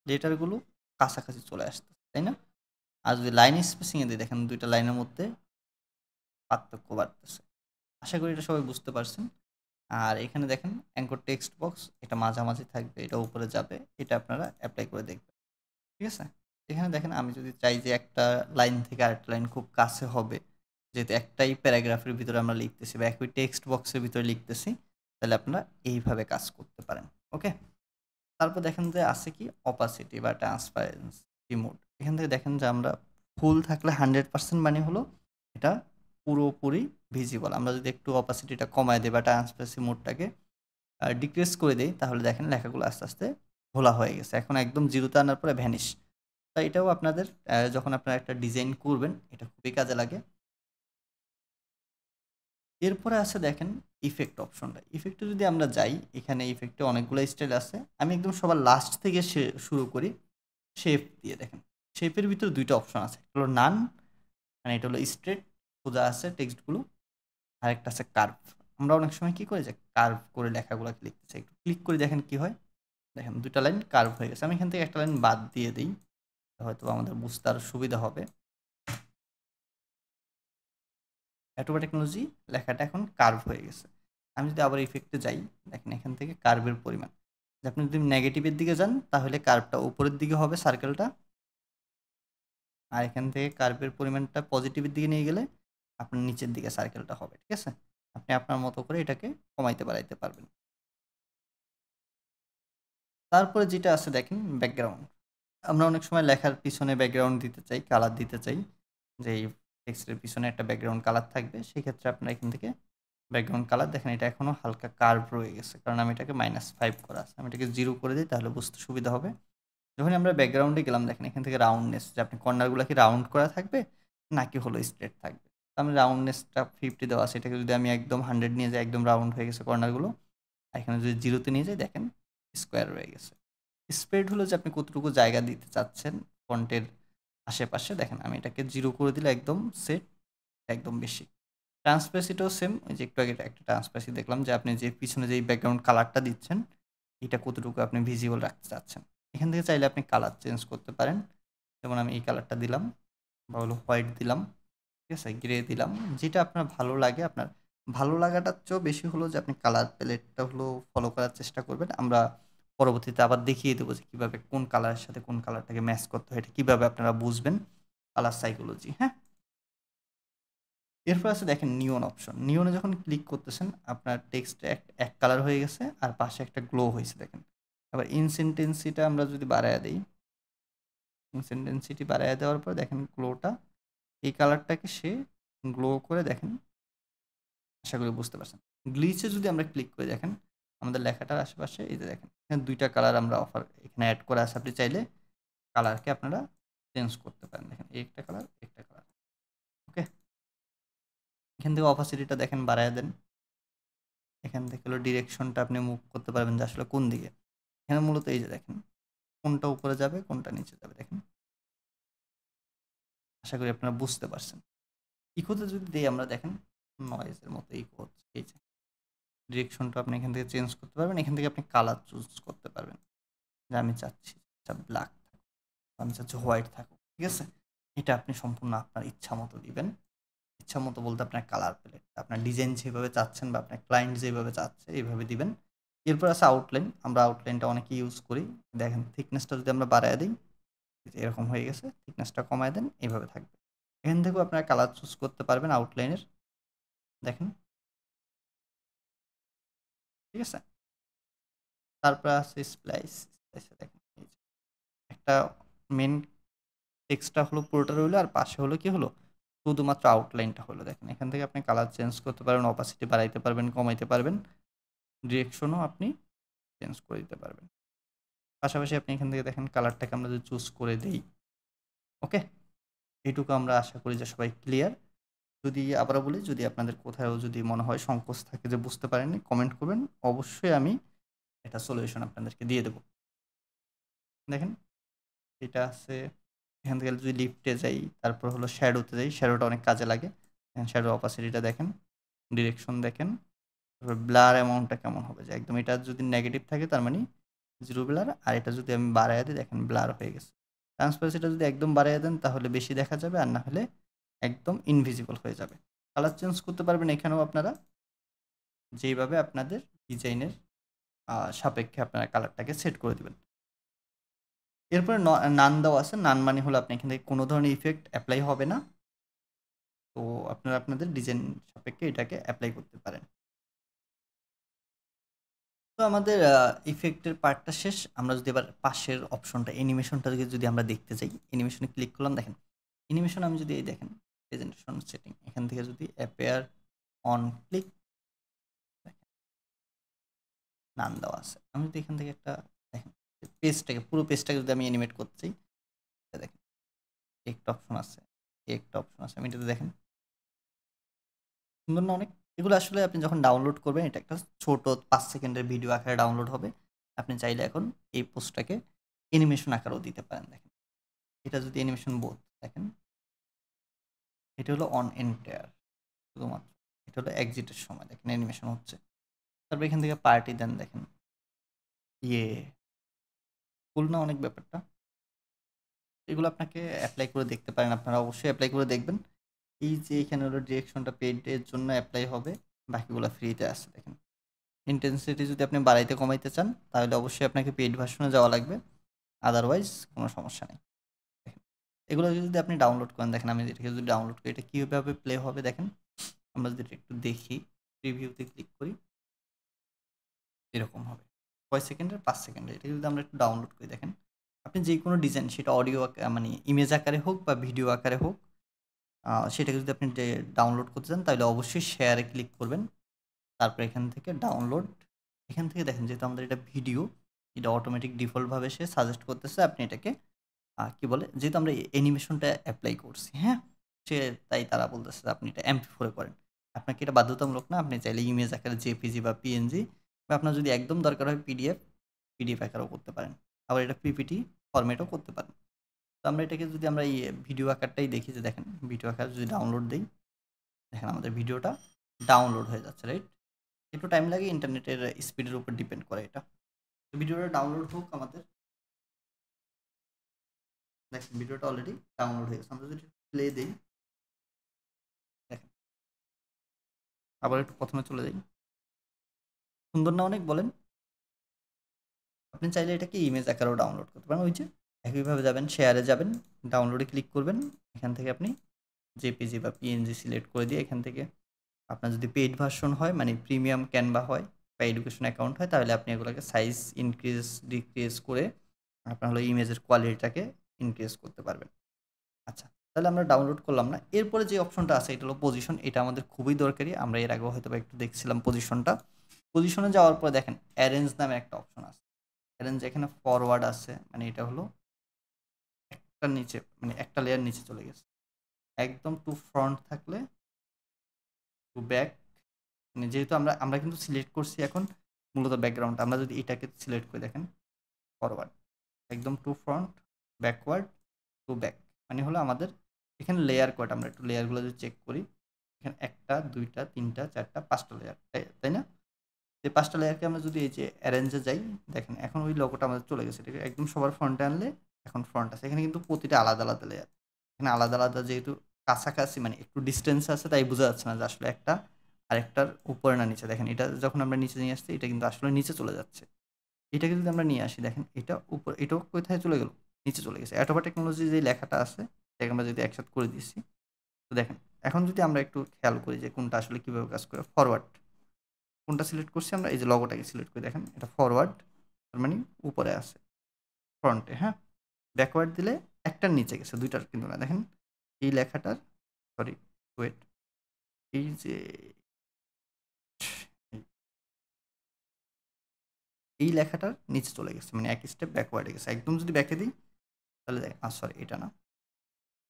লেটারগুলো কাছাকাছি চলে আসছে, তাই না? আর যদি লাইন স্পেসিংয়ে দিই দেখেন দুইটা লাইনের মধ্যে পার্থক্য বাড়তেছে। আশা করি এটা সবাই বুঝতে পারছেন। আর এখানে দেখেন অ্যাঙ্কর টেক্সট বক্স, এটা মাঝামাঝি থাকবে, এটা উপরে যাবে, এটা আপনারা অ্যাপ্লাই করে দেখবেন। ঠিক আছে? এখানে দেখেন আমি যদি চাই যে একটা লাইন থেকে আরেকটা লাইন খুব কাছে হবে, যেহেতু একটাই প্যারাগ্রাফের ভিতরে আমরা লিখতেছি বা একই টেক্সট বক্সের ভিতরে লিখতেছি, তাহলে আপনারা এইভাবে কাজ করতে পারেন। ওকে? তারপর দেখেন যে আছে কি অপাসিটি বা ট্রান্সপারেন্সি মোড। এখান থেকে দেখেন যে আমরা ফুল থাকলে 100% মানে হলো এটা পুরোপুরি ভিজিবল। আমরা যদি একটু অপাসিটিটা কমায় দিই বা ট্রান্সপারেন্সি মোডটাকে ডিক্রিজ করে দেই, তাহলে দেখেন লেখাগুলো আস্তে আস্তে ঘোলা হয়ে গেছে। এখন একদম জিরোতে আনার পরে ভ্যানিশ। তো এটাও আপনাদের যখন আপনারা একটা ডিজাইন করবেন এটা খুবই কাজে লাগে। এরপরে আছে দেখেন ইফেক্ট অপশনটা। ইফেক্টে যদি আমরা যাই, এখানে ইফেক্টে অনেকগুলো স্টাইল আছে। আমি একদম সবার লাস্ট থেকে শুরু করি শেপ দিয়ে। দেখেন শেপের ভিতরে দুইটা অপশন আছে, একটা হলো নান, মানে এটা হলো স্ট্রেট সোজা আছে টেক্সটগুলো, আর একটা আছে কার্ভ। আমরা অনেক সময় কি করি যে কার্ভ করে লেখাগুলো লিখতেছি, একটু ক্লিক করে দেখেন কি হয়। দেখেন দুইটা লাইন কার্ভ হয়ে গেছে। আমি এখান থেকে একটা লাইন বাদ দিয়ে দিই, হয়তো আমাদের বুঝতে আরও সুবিধা হবে। অ্যাটোবা টেকনোলজি লেখাটা এখন কার্ভ হয়ে গেছে। আমি যদি আবার ইফেক্টে যাই, দেখেন এখান থেকে কার্ভের পরিমাণ, আপনি যদি নেগেটিভের দিকে যান তাহলে কার্ভটা উপরের দিকে হবে সার্কেলটা, আর এখান থেকে কার্ভের পরিমাণটা পজিটিভের দিকে নিয়ে গেলে আপনার নিচের দিকে সার্কেলটা হবে। ঠিক আছে? আপনি আপনার মতো করে এটাকে কমাইতে বাড়াইতে পারবেন। তারপরে যেটা আছে দেখেন ব্যাকগ্রাউন্ড। আমরা অনেক সময় লেখার পিছনে ব্যাকগ্রাউন্ড দিতে চাই, কালার দিতে চাই, যে এই টেক্সটের পিছনে একটা ব্যাকগ্রাউন্ড কালার থাকবে। সেক্ষেত্রে আপনারা এখান থেকে ব্যাকগ্রাউন্ড কালার দেখেন এটা এখনও হালকা কার্ভ রয়ে গেছে, কারণ আমি এটাকে -5 করা আছে। আমি এটাকে 0 করে দিই তাহলে বুঝতে সুবিধা হবে। যখন আমরা ব্যাকগ্রাউন্ডে গেলাম দেখেন এখান থেকে রাউন্ডনেস, যে আপনি কর্নারগুলো কি রাউন্ড করা থাকবে নাকি হলো স্ট্রেট থাকবে। তো আমি রাউন্ডনেসটা 50 দেওয়া আছে, এটাকে যদি আমি একদম 100 নিয়ে যাই একদম রাউন্ড হয়ে গেছে কর্নারগুলো। আর এখানে যদি 0-তে নিয়ে যাই দেখেন স্কোয়ার রয়ে গেছে। স্প্রেড হলো যে আপনি কতটুকু জায়গা দিতে চাচ্ছেন ফন্টের আশেপাশে। দেখেন আমি এটাকে 0 করে দিলে একদম সেট, একদম বেশি। ট্রান্সপারেন্সিটাও সেম, ওই যে একটু আগে একটা ট্রান্সপারেন্সি দেখলাম যে আপনি যে পিছনে যেই ব্যাকগ্রাউন্ড কালারটা দিচ্ছেন এটা কতটুকু আপনি ভিজিবল রাখতে চাচ্ছেন। এখান থেকে চাইলে আপনি কালার চেঞ্জ করতে পারেন। যেমন আমি এই কালারটা দিলাম বা হলো হোয়াইট দিলাম, ঠিক আছে, গ্রে দিলাম, যেটা আপনার ভালো লাগে। আপনার ভালো লাগাটার চেয়েও বেশি হলো যে আপনি কালার প্যালেটটা হলো ফলো করার চেষ্টা করবেন। আমরা পরবর্তীতে আবার দেখিয়ে দেবো যে কীভাবে কোন কালারের সাথে কোন কালারটাকে ম্যাচ করতে হয়, এটা কীভাবে আপনারা বুঝবেন, কালার সাইকোলজি। হ্যাঁ, এরপর আছে দেখেন নিয়ন অপশন। নিয়নে যখন ক্লিক করতেছেন আপনার টেক্সট এক কালার হয়ে গেছে আর পাশে একটা গ্লো হয়েছে দেখেন। আবার ইনসেন্টেন্সিটা আমরা যদি বাড়ায় দিই, ইনসেন্টেন্সিটি বাড়ায় দেওয়ার পর দেখেন গ্লোটা, এই কালারটাকে সে গ্লো করে দেখেন। আশা করি বুঝতে পারছেন। গ্লিচে যদি আমরা ক্লিক করে দেখেন আমাদের লেখাটার আশেপাশে এই যে দেখেন এখানে দুইটা কালার আমরা এখানে অ্যাড করা আছে। আপনি চাইলে কালারকে আপনারা চেঞ্জ করতে পারেন। দেখেন একটা কালার, একটা কালার। ওকে, এখান থেকে অপাসিটিটা দেখেন বাড়ায় দেন। এখান থেকে হলো ডিরেকশনটা আপনি মুভ করতে পারবেন যে আসলে কোন দিকে। এখানে মূলত এই যে দেখেন কোনটা উপরে যাবে কোনটা নিচে যাবে দেখেন। আশা করি আপনারা বুঝতে পারছেন। ইকোতে যদি দিই আমরা দেখেন নয়েজের মতো ইকো হচ্ছে। এই যে ডিরেকশনটা আপনি এখান থেকে চেঞ্জ করতে পারবেন। এখান থেকে আপনি কালার চুজ করতে পারবেন যে আমি চাচ্ছি ব্ল্যাক থাকুক, আমি চাচ্ছি হোয়াইট থাকুক। ঠিক আছে? এটা আপনি সম্পূর্ণ আপনার ইচ্ছা মতো দিবেন। ইচ্ছা মতো বলতে আপনার কালার প্যালেট, আপনার ডিজাইন যেভাবে চাচ্ছেন বা আপনার ক্লায়েন্ট যেভাবে চাচ্ছে এইভাবে দিবেন। এরপর আছে আউটলাইন। আমরা আউটলাইনটা অনেকে ইউজ করি। দেখেন থিকনেসটা যদি আমরা বাড়ায় দিই, এরকম হয়ে গেছে। থিকনেসটা কমায় দেন, এইভাবে থাকবে। এখান থেকেও আপনারা কালার চুজ করতে পারবেন আউটলাইনের। দেখেন, ঠিক আছে? তারপর আছে স্প্লাইস। স্প্লাইসে দেখেন এই যে একটা মেইন টেক্সটটা হলো পুরোটা রইলো আর পাশে হলো কি হলো শুধুমাত্র আউটলাইনটা হলো। দেখেন এখান থেকে আপনি কালার চেঞ্জ করতে পারবেন, অপাসিটি বাড়াইতে পারবেন, কমাইতে পারবেন, ডিরেকশনও আপনি চেঞ্জ করে দিতে পারবেন। পাশাপাশি আপনি এখান থেকে দেখেন কালারটাকে আমরা যদি চুজ করে দেই, ওকে, এইটুকু আমরা আশা করি যে সবাই ক্লিয়ার। যদি আবারও বলি, যদি আপনাদের কোথাও যদি মনে হয় সংকোচ থাকে যে বুঝতে পারেননি, কমেন্ট করবেন, অবশ্যই আমি এটা সলিউশন আপনাদেরকে দিয়ে দেব। দেখেন এটা আছে এখান থেকে যদি লিফটে যাই, তারপর হলো শ্যাডোতে যাই, শ্যাডোটা অনেক কাজে লাগে। শ্যাডো অপাসিটিটা দেখেন, ডিরেকশন দেখেন, তারপর ব্লার অ্যামাউন্টটা কেমন হবে, যে একদম এটা যদি নেগেটিভ থাকে তার মানে 0 ব্লার, আর এটা যদি আমি বাড়াইয়া দিই দেখেন ব্লার হয়ে গেছে। ট্রান্সপারেন্সিটা যদি একদম বাড়াইয়া দেন তাহলে বেশি দেখা যাবে, আর না হলে একদম ইনভিজিবল হয়ে যাবে। কালার চেঞ্জ করতে পারবেন এখানেও আপনারা, যেইভাবে আপনাদের ডিজাইনের সাপেক্ষে আপনারা কালারটাকে সেট করে দিবেন। এরপরে নান দেওয়া আছে। নান মানে হলো আপনি এখান থেকে কোনো ধরনের ইফেক্ট অ্যাপ্লাই হবে না, তো আপনারা আপনাদের ডিজাইন সাপেক্ষে এটাকে অ্যাপ্লাই করতে পারেন। তো আমাদের ইফেক্টের পার্টটা শেষ। আমরা যদি এবার পাশের অপশনটা অ্যানিমেশনটা যদি আমরা দেখতে যাই, অ্যানিমেশনে ক্লিক করলাম, দেখেন অ্যানিমেশন আমি যদি এই দেখেন প্রেজেন্টেশন সেটিং, এখান থেকে যদি অ্যাপিয়ার অন ক্লিক, নান দেওয়া আছে। আমি যদি এখান থেকে একটা দেখেন পেজটাকে, পুরো পেজটাকে যদি আমি অ্যানিমেট করতে চাই, দেখেন একটা অপশন আছে, একটা অপশন আছে, আমি এটাতে দেখেন সুন্দর না অনেক। এগুলো আসলে আপনি যখন ডাউনলোড করবেন, এটা একটা ছোট 5 সেকেন্ডের ভিডিও আকারে ডাউনলোড হবে। আপনি চাইলে এখন এই পোস্টটাকে অ্যানিমেশন আকারেও দিতে পারেন। দেখেন এটা যদি অ্যানিমেশন বোধ দেখেন, এটা হলো অন এন্টায়ার শুধুমাত্র, এটা হলো এক্সিটের সময় দেখেন অ্যানিমেশন হচ্ছে। তারপর এখান থেকে পার্টি দেন, দেখেন ইয়ে ফুল না অনেক ব্যাপারটা। এগুলো আপনাকে অ্যাপ্লাই করে দেখতে পারেন, আপনারা অবশ্যই অ্যাপ্লাই করে দেখবেন। এই যে এখানে হলো ডিরেকশনটা পেইডের জন্য অ্যাপ্লাই হবে, বাকিগুলো ফ্রিতে আছে। দেখেন ইন্টেন্সিটি যদি আপনি বাড়াইতে কমাইতে চান তাহলে অবশ্যই আপনাকে পেইড ভার্সনে যাওয়া লাগবে, আদারওয়াইজ কোনো সমস্যা নেই। দেখেন এগুলো যদি আপনি ডাউনলোড করেন, দেখেন আমি এটাকে যদি ডাউনলোড করি এটা কীভাবে প্লে হবে দেখেন। আমরা যদি একটু দেখি, রিভিউতে ক্লিক করি, এরকম হবে। কয় সেকেন্ডের? 5 সেকেন্ডের। এটা যদি আমরা একটু ডাউনলোড করি, দেখেন আপনি যে কোনো ডিজাইন, সেটা অডিও মানে ইমেজ আকারে হোক বা ভিডিও আকারে হোক, সেটাকে যদি আপনি ডাউনলোড করতে চান তাহলে অবশ্যই শেয়ারে ক্লিক করবেন। তারপর এখান থেকে ডাউনলোড, এখান থেকে দেখেন যেহেতু আমাদের এটা ভিডিও, এটা অটোমেটিক ডিফল্টভাবে সে সাজেস্ট করতেছে আপনি এটাকে কি বলে, যেহেতু আমরা অ্যানিমেশনটা অ্যাপ্লাই করছি, হ্যাঁ, সে তাই তারা বলতেছে আপনি এটা MP4 করেন। আপনাকে এটা বাধ্যতামূলক না, আপনি চাইলে ইমেজ আকারে জেপিজি বা পিএনজি, বা আপনার যদি একদম দরকার হয় পিডিএফ আকারেও করতে পারেন, আবার এটা পিপিটি ফরম্যাটও করতে পারেন। তো আমরা এটাকে যদি আমরা এই ভিডিও আকারটাই দেখি, যে দেখেন ভিডিও আকার যদি ডাউনলোড দিই, দেখেন আমাদের ভিডিওটা ডাউনলোড হয়ে যাচ্ছে, রাইট। একটু টাইম লাগে, ইন্টারনেটের স্পিডের উপর ডিপেন্ড করে এটা। তো ভিডিওটা ডাউনলোড হোক আমাদের, দেখেন ভিডিওটা অলরেডি ডাউনলোড হয়ে গেছে। আমরা যদি প্লে দিই, দেখেন আবার একটু প্রথমে চলে যাই, সুন্দর না অনেক বলেন? আপনি চাইলে এটাকে ইমেজ আকারেও ডাউনলোড করতে পারেন। ওই যে একইভাবে যাবেন, শেয়ারে যাবেন, ডাউনলোডে ক্লিক করবেন, এখান থেকে আপনি জেপিজি বা পিএনজি সিলেক্ট করে দিয়ে এখান থেকে আপনার যদি পেইড ভার্সন হয়, মানে প্রিমিয়াম ক্যানভা হয় বা এডুকেশন অ্যাকাউন্ট হয়, তাহলে আপনি এগুলোকে সাইজ ইনক্রিজ ডিক্রিজ করে আপনার হলো ইমেজের কোয়ালিটিটাকে ইনক্রিজ করতে পারবেন। আচ্ছা, তাহলে আমরা ডাউনলোড করলাম না। এরপরে যে অপশনটা আছে এটা হলো পজিশন। এটা আমাদের খুবই দরকারি। আমরা এর আগেও হয়তোবা একটু দেখছিলাম পজিশনটা। পজিশনে যাওয়ার পরে দেখেন অ্যারেঞ্জ নামে একটা অপশন আছে। অ্যারেঞ্জ এখানে ফরওয়ার্ড আছে, মানে এটা হলো একটা নিচে, মানে একটা লেয়ার নিচে চলে গেছে। একদম টু ফ্রন্ট থাকলে টু ব্যাক, মানে যেহেতু আমরা আমরা কিন্তু সিলেক্ট করছি এখন মূলত ব্যাকগ্রাউন্ড, আমরা যদি এটাকে সিলেক্ট করে দেখেন ফরওয়ার্ড, একদম to front, backward, to back, মানে হলো আমাদের এখানে লেয়ার কয়টা, আমরা একটু লেয়ারগুলো যদি চেক করি, এখানে 1টা 2টা 3টা 4টা 5টা লেয়ার, তাই না? এই 5টা লেয়ারকে আমরা যদি এই যে অ্যারেঞ্জে যাই, দেখেন এখন ওই লোগোটা আমাদের চলে গেছে। এটাকে একদম সবার ফ্রন্টে আনলে এখন ফ্রন্ট আছে। এখানে কিন্তু প্রতিটা আলাদা আলাদা লেয়ার, এখানে আলাদা আলাদা, যেহেতু কাছাকাছি মানে একটু ডিস্টেন্স আছে তাই বোঝা যাচ্ছে না যে আসলে একটা আরেকটার উপরে না নিচে। দেখেন এটা যখন আমরা নিচে নিয়ে আসছি, এটা কিন্তু আসলে নিচে চলে যাচ্ছে। এটাকে যদি আমরা নিয়ে আসি, দেখেন এটা উপর, এটাও কোথায় চলে গেল? নিচে চলে গেছে। অ্যাটোবা টেকনোলজি যে লেখাটা আছে এটাকে আমরা যদি একসাথে করে দিচ্ছি, তো দেখেন এখন যদি আমরা একটু খেয়াল করি যে কোনটা আসলে কিভাবে কাজ করে, ফরওয়ার্ড কোনটা সিলেক্ট করছি আমরা, এই যে লগোটাকে সিলেক্ট করি, দেখেন এটা ফরওয়ার্ড, তার মানে উপরে আছে ফ্রন্টে, হ্যাঁ। ব্যাকওয়ার্ড দিলে একটার নিচে গেছে, দুইটার কিন্তু না। দেখেন এই লেখাটার, সরি ওয়েট, এই যে এই লেখাটার নিচে চলে গেছে, মানে এক স্টেপ ব্যাকওয়ার্ডে গেছে। একদম যদি ব্যাকে দিই তাহলে সরি এটা না,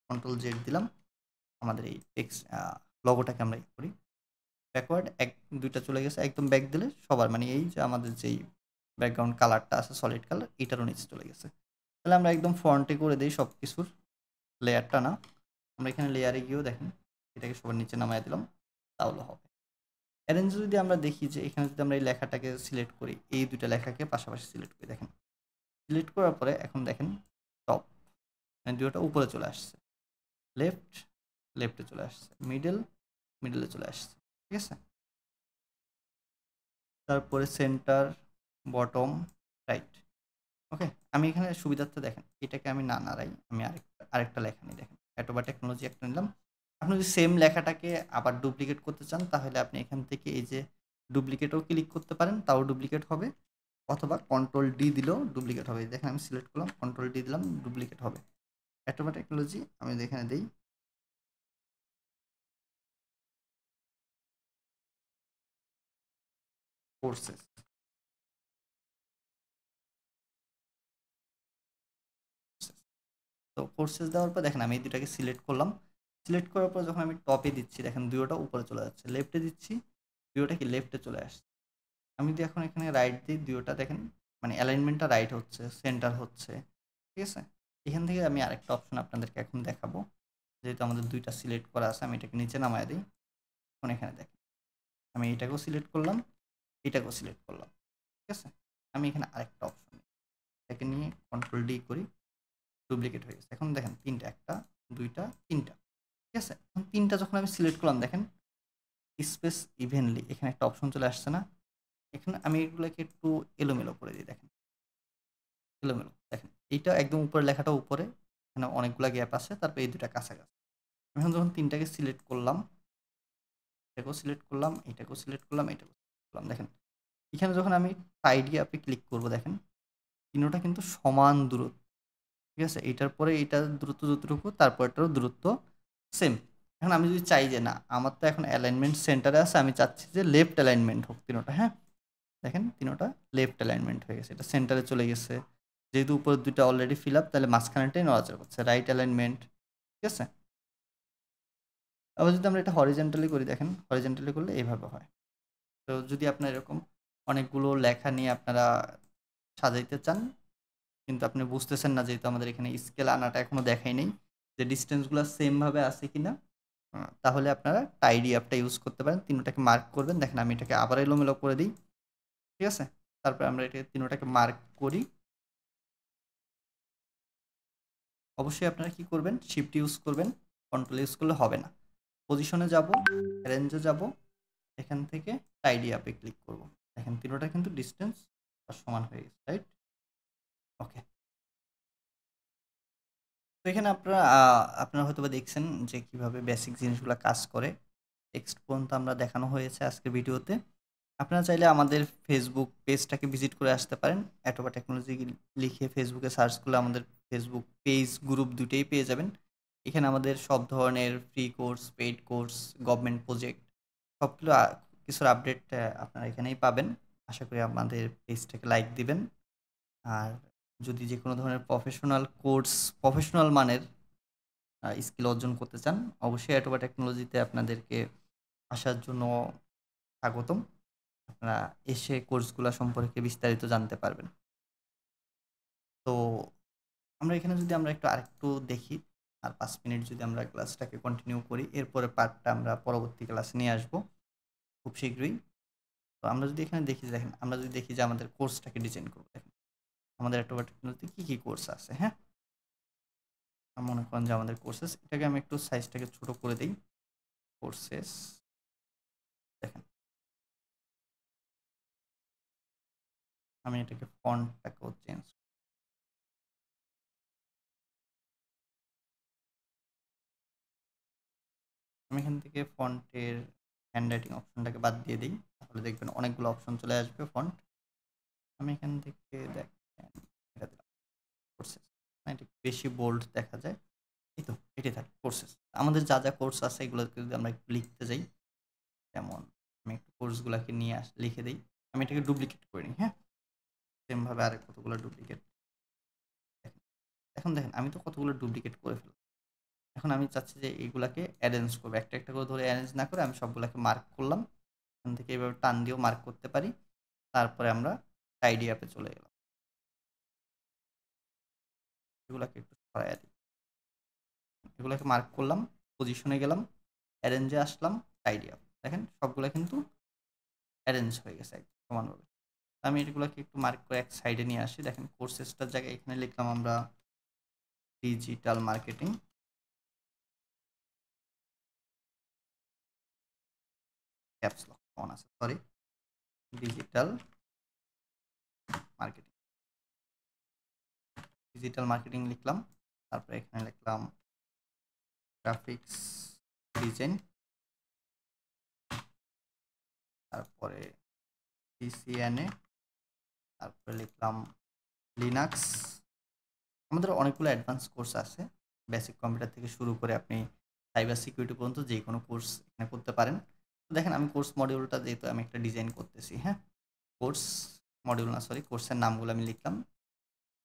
কন্ট্রোল জেড দিলাম, আমাদের এই টেক্সট লগোটাকে আমরা করি ব্যাকওয়ার্ড, এক দুইটা চলে গেছে। একদম ব্যাক দিলে সবার, মানে এই যে আমাদের যেই ব্যাকগ্রাউন্ড কালারটা আছে সলিড কালার, এটারও নিচে চলে গেছে। তাহলে আমরা একদম ফ্রন্টে করে দিই সব কিছুর, লেয়ারটা না, আমরা এখানে লেয়ারে গিয়েও দেখেন এটাকে সবার নিচে নামায় দিলাম, তাহলে হবে। অ্যারেঞ্জে যদি আমরা দেখি যে এখানে যদি আমরা এই লেখাটাকে সিলেক্ট করি, এই দুইটা লেখাকে পাশাপাশি সিলেক্ট করি, দেখেন সিলেক্ট করার পরে এখন দেখেন টপ, মানে দুটোটা উপরে চলে আসছে, লেফট লেফটে চলে আসছে, মিডল মিডলে চলে আসছে, ঠিক আছে। তারপরে সেন্টার, বটম, রাইট। ওকে, আমি এখানে সুবিধার্থে দেখেন এটাকে আমি না নাড়াই, আমি আরেকটা লেখা নিই, দেখেন অ্যাডোবা টেকনোলজি একটা নিলাম। আপনি যদি সেম লেখাটাকে আবার ডুপ্লিকেট করতে চান তাহলে আপনি এখান থেকে এই যে ডুপ্লিকেটও ক্লিক করতে পারেন, তাও ডুপ্লিকেট হবে, অথবা কন্ট্রোল ডি দিলেও ডুপ্লিকেট হবে। দেখেন আমি সিলেক্ট করলাম, কন্ট্রোল ডি দিলাম, ডুপ্লিকেট হবে। অ্যাডোবা টেকনোলজি আমি এখানে দিই কোর্সেস। তো কোর্সেস দেওয়ার পর দেখেন আমি এই দুটাকে সিলেক্ট করলাম, সিলেক্ট করার পর যখন আমি টপে দিচ্ছি দেখেন দুটোটা উপরে চলে যাচ্ছে, লেফটে দিচ্ছি দুটোটা কি লেফটে চলে আসছে। আমি যদি এখন এখানে রাইট দিই দুটোটা দেখেন মানে অ্যালাইনমেন্টটা রাইট হচ্ছে, সেন্টার হচ্ছে, ঠিক আছে। এখান থেকে আমি আরেকটা অপশন আপনাদেরকে এখন দেখাবো, যেহেতু আমাদের দুইটা সিলেক্ট করা আছে, আমি এটাকে নিচে নামায় দিই। এখন এখানে দেখেন আমি এটাকেও সিলেক্ট করলাম, এটাকেও সিলেক্ট করলাম, ঠিক আছে। আমি এখানে আরেকটা অপশন এটাকে নিয়ে কন্ট্রোল ডি করি, ডুপ্লিকেট হয়ে গেছে। এখন দেখেন তিনটা, একটা দুইটা তিনটা, ঠিক আছে। এখন তিনটা যখন আমি সিলেক্ট করলাম দেখেন স্পেস ইভেনলি এখানে একটা অপশন চলে আসছে না, এখানে আমি এগুলোকে একটু এলোমেলো করে দিই, দেখেন এলোমেলো, দেখেন এইটা একদম উপরে লেখাটা উপরে, এখানে অনেকগুলো গ্যাপ আছে, তারপর এই দুটা কাছাকাছি। এখন যখন তিনটাকে সিলেক্ট করলাম, এটাকেও সিলেক্ট করলাম, এটাকেও সিলেক্ট করলাম, এটাকেও সিলেক্ট করলাম, দেখেন এখানে যখন আমি টাইডি আপে ক্লিক করব দেখেন তিনোটা কিন্তু সমান দূরত্ব, ঠিক আছে। এটার পরে এটার দূরত্ব যতটুকু তারপর এটারও দূরত্ব সেম। এখন আমি যদি চাই যে না আমার তো এখন অ্যালাইনমেন্ট সেন্টারে আছে, আমি চাচ্ছি যে লেফট অ্যালাইনমেন্ট হোক তিনোটা, হ্যাঁ দেখেন তিনোটা লেফট অ্যালাইনমেন্ট হয়ে গেছে, এটা সেন্টারে চলে গেছে। যেহেতু উপরের দুইটা অলরেডি ফিল আপ, তাহলে মাঝখানেটাই নড়াচড়া করছে, রাইট অ্যালাইনমেন্ট, ঠিক আছে। আবার যদি আমরা এটা হরিজেন্টালি করি, দেখেন হরিজেন্টালি করলে এইভাবে হয়। তো যদি আপনার এরকম অনেকগুলো লেখা নিয়ে আপনারা সাজাইতে চান, কিন্তু আপনি বুঝতেছেন না যেহেতু আমাদের এখানে স্কেল আনাটা এখনো দেখাই নেই যে ডিস্টেন্সগুলো সেম ভাবে আছে কিনা, তাহলে আপনারা টাইডি অ্যাপটা ইউজ করতে পারেন, তিনটাকে মার্ক করবেন। দেখেন আমি এটাকে আবার এলোমেলো করে দিই, ঠিক আছে। তারপরে আমরা এটা তিনটাকে মার্ক করি। অবশ্যই আপনারা কি করবেন, শিফট ইউজ করবেন, কন্ট্রোল ইউজ করলে হবে না। পজিশনে যাব, রেঞ্জে যাব, এখান থেকে টাইডি অ্যাপে ক্লিক করব, দেখেন তিনটা কিন্তু ডিস্টেন্স সমান হয়ে গেছে, রাইট। ওকে, তো এখানে আপনারা আপনারা হয়তোবা দেখছেন যে কিভাবে বেসিক জিনিসগুলো কাজ করে। টেক্সট পর্যন্ত আমরা দেখানো হয়েছে আজকের ভিডিওতে। আপনারা চাইলে আমাদের ফেসবুক পেজটাকে ভিজিট করে আসতে পারেন। অ্যাটোবা টেকনোলজি লিখে ফেসবুকে সার্চ করলে আমাদের ফেসবুক পেজ গ্রুপ দুটোই পেয়ে যাবেন। এখানে আমাদের সব ধরনের free course, paid course, government project সবগুলো কিছুর আপডেট আপনারা এখানেই পাবেন। আশা করি আমাদের পেজটাকে লাইক দিবেন। আর যদি যে কোনো ধরনের প্রফেশনাল কোর্স, প্রফেশনাল মানের স্কিল অর্জন করতে চান, অবশ্যই অ্যাটোবা টেকনোলজিতে আপনাদেরকে আসার জন্য স্বাগতম। আপনারা এসে কোর্সগুলো সম্পর্কে বিস্তারিত জানতে পারবেন। তো আমরা এখানে যদি আমরা আরেকটু দেখি, আর ৫ মিনিট যদি আমরা ক্লাসটাকে কন্টিনিউ করি, এরপরে পার্টটা আমরা পরবর্তী ক্লাসে নিয়ে আসবো খুব শীঘ্রই। তো আমরা যদি এখানে দেখি, দেখেন আমরা যদি দেখি যে আমাদের কোর্সটাকে ডিজাইন করবো, দেখেন আমাদের একটা টেকনোলজিতে কী কী কোর্স আছে, হ্যাঁ মনে করেন যে আমাদের কোর্সেস, এটাকে আমি একটু সাইজটাকে ছোট করে দিই, কোর্সেস, দেখেন আমি এটাকে ফন্টটাকেও চেঞ্জ, আমি এখান থেকে ফন্টের হ্যান্ডরাইটিং অপশনটাকে বাদ দিয়ে দিই, তাহলে দেখবেন অনেকগুলো অপশন চলে আসবে ফন্ট। আমি এখান থেকে দেখেন এটা দিলাম কোর্সেস, এটা বেশি বোল্ড দেখা যায়, এই তো এটাই থাকে কোর্সেস। আমাদের যা যা কোর্স আছে এগুলোকে যদি আমরা একটু লিখতে যাই, যেমন আমি একটু কোর্সগুলোকে নিয়ে লিখে দিই, আমি এটাকে ডুপ্লিকেট করে নিই, হ্যাঁ সেমভাবে আরেক কতগুলো ডুপ্লিকেট, দেখেন এখন দেখেন আমি তো কতগুলো ডুপ্লিকেট করে ফেললাম। এখন আমি চাচ্ছি যে এইগুলাকে অ্যারেঞ্জ করবো, একটা একটা করে ধরে অ্যারেঞ্জ না করে আমি সবগুলোকে মার্ক করলাম, এখান থেকে এভাবে টান দিয়েও মার্ক করতে পারি। তারপরে আমরা টাইডি অ্যাপে চলে গেলাম, এগুলাকে একটু সরাইয়া দিই, মার্ক করলাম, পজিশনে গেলাম, অ্যারেঞ্জে আসলাম, টাইডি আপ। দেখেন সবগুলো কিন্তু অ্যারেঞ্জ হয়ে গেছে একদম সমানভাবে। আমি এগুলোকে একটু মার্ক করে এক সাইডে নিয়ে আসি। দেখেন কোর্সেসটার জায়গায় এখানে লিখলাম আমরা digital marketing, caps lock on আছে, sorry, digital marketing, digital marketing লিখলাম। তারপরে এখানে লিখলাম গ্রাফিক্স ডিজাইন, তারপরে সিসিএনএ, তারপরে লিখলাম লিনাক্স। আমাদের অনেকগুলো অ্যাডভান্স কোর্স আছে, বেসিক কম্পিউটার থেকে শুরু করে আপনি সাইবার সিকিউরিটি পর্যন্ত যে কোনো কোর্স এখানে করতে পারেন। তো দেখেন আমি কোর্স মডিউলটা যেহেতু আমি একটা ডিজাইন করতেছি, হ্যাঁ, কোর্স মডিউল না, সরি, কোর্সের নামগুলো আমি লিখলাম।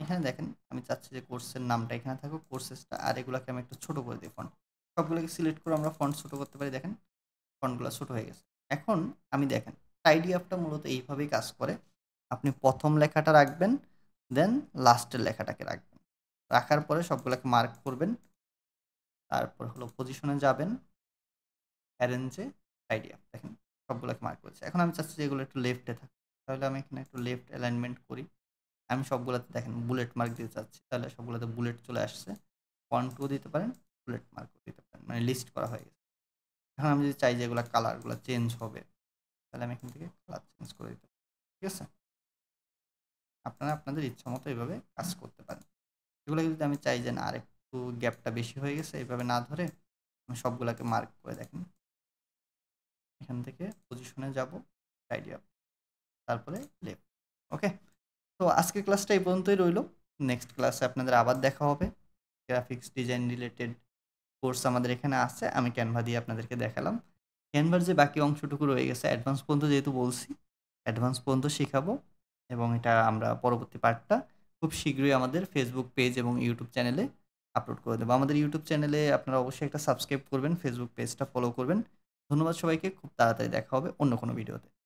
এখানে দেখেন আমি চাচ্ছি যে কোর্সের নামটা এখানে থাকুক, কোর্সেসটা, আর এগুলোকে আমি একটু ছোটো করে দিই ফন্ট। সবগুলোকে সিলেক্ট করে আমরা ফন্ট ছোটো করতে পারি। দেখেন ফন্টগুলো ছোটো হয়ে গেছে। এখন আমি দেখেন টাইডি আপটা মূলত এইভাবেই কাজ করে। আপনি প্রথম লেখাটা রাখবেন, দেন লাস্টের লেখাটাকে রাখবেন, রাখার পরে সবগুলোকে মার্ক করবেন, তারপর হলো পজিশনে যাবেন, অ্যারেঞ্জে, টাইডি আপ। দেখেন সবগুলোকে মার্ক করেছে। এখন আমি চাচ্ছি যে এগুলো একটু লেফটে থাকে, তাহলে আমি এখানে একটু লেফট অ্যালাইনমেন্ট করি। আমি সবগুলোতে দেখেন বুলেট মার্ক দিতে চাচ্ছি, তাহলে সবগুলোতে বুলেট চলে আসছে। ফন্টও দিতে পারেন, বুলেট মার্কও দিতে পারেন, মানে লিস্ট করা হয়ে গেছে। এখন আমি যদি চাই যে এগুলো কালারগুলো চেঞ্জ হবে, তাহলে আমি এখান থেকে কালার চেঞ্জ করে দিতে পারি। ঠিক আছে, আপনারা আপনাদের ইচ্ছা মতো এইভাবে কাজ করতে পারেন। এগুলো যদি আমি চাই যে না আরেকটু গ্যাপটা বেশি হয়ে গেছে, এইভাবে না ধরে আমি সবগুলোকে মার্ক করে দেখেন, এখান থেকে পজিশনে যাব, টাইডি আপ, তারপরে লেফট। ওকে, তো আজকের ক্লাসটা এই পর্যন্তই রইল। নেক্সট ক্লাসে আপনাদের আবার দেখা হবে। গ্রাফিক্স ডিজাইন রিলেটেড কোর্স আমাদের এখানে আছে, আমি ক্যানভা দিয়ে আপনাদেরকে দেখালাম। ক্যানভার যে বাকি অংশটুকু রয়ে গেছে অ্যাডভান্স পর্যন্ত যেহেতু বলছি, অ্যাডভান্স পর্যন্ত শেখাবো, এবং এটা আমরা পরবর্তী পার্টটা খুব শীঘ্রই আমাদের ফেসবুক পেজ এবং ইউটিউব চ্যানেলে আপলোড করে দেবো। আমাদের ইউটিউব চ্যানেলে আপনারা অবশ্যই একটা সাবস্ক্রাইব করবেন, ফেসবুক পেজটা ফলো করবেন। ধন্যবাদ সবাইকে, খুব তাড়াতাড়ি দেখা হবে অন্য কোনো ভিডিওতে।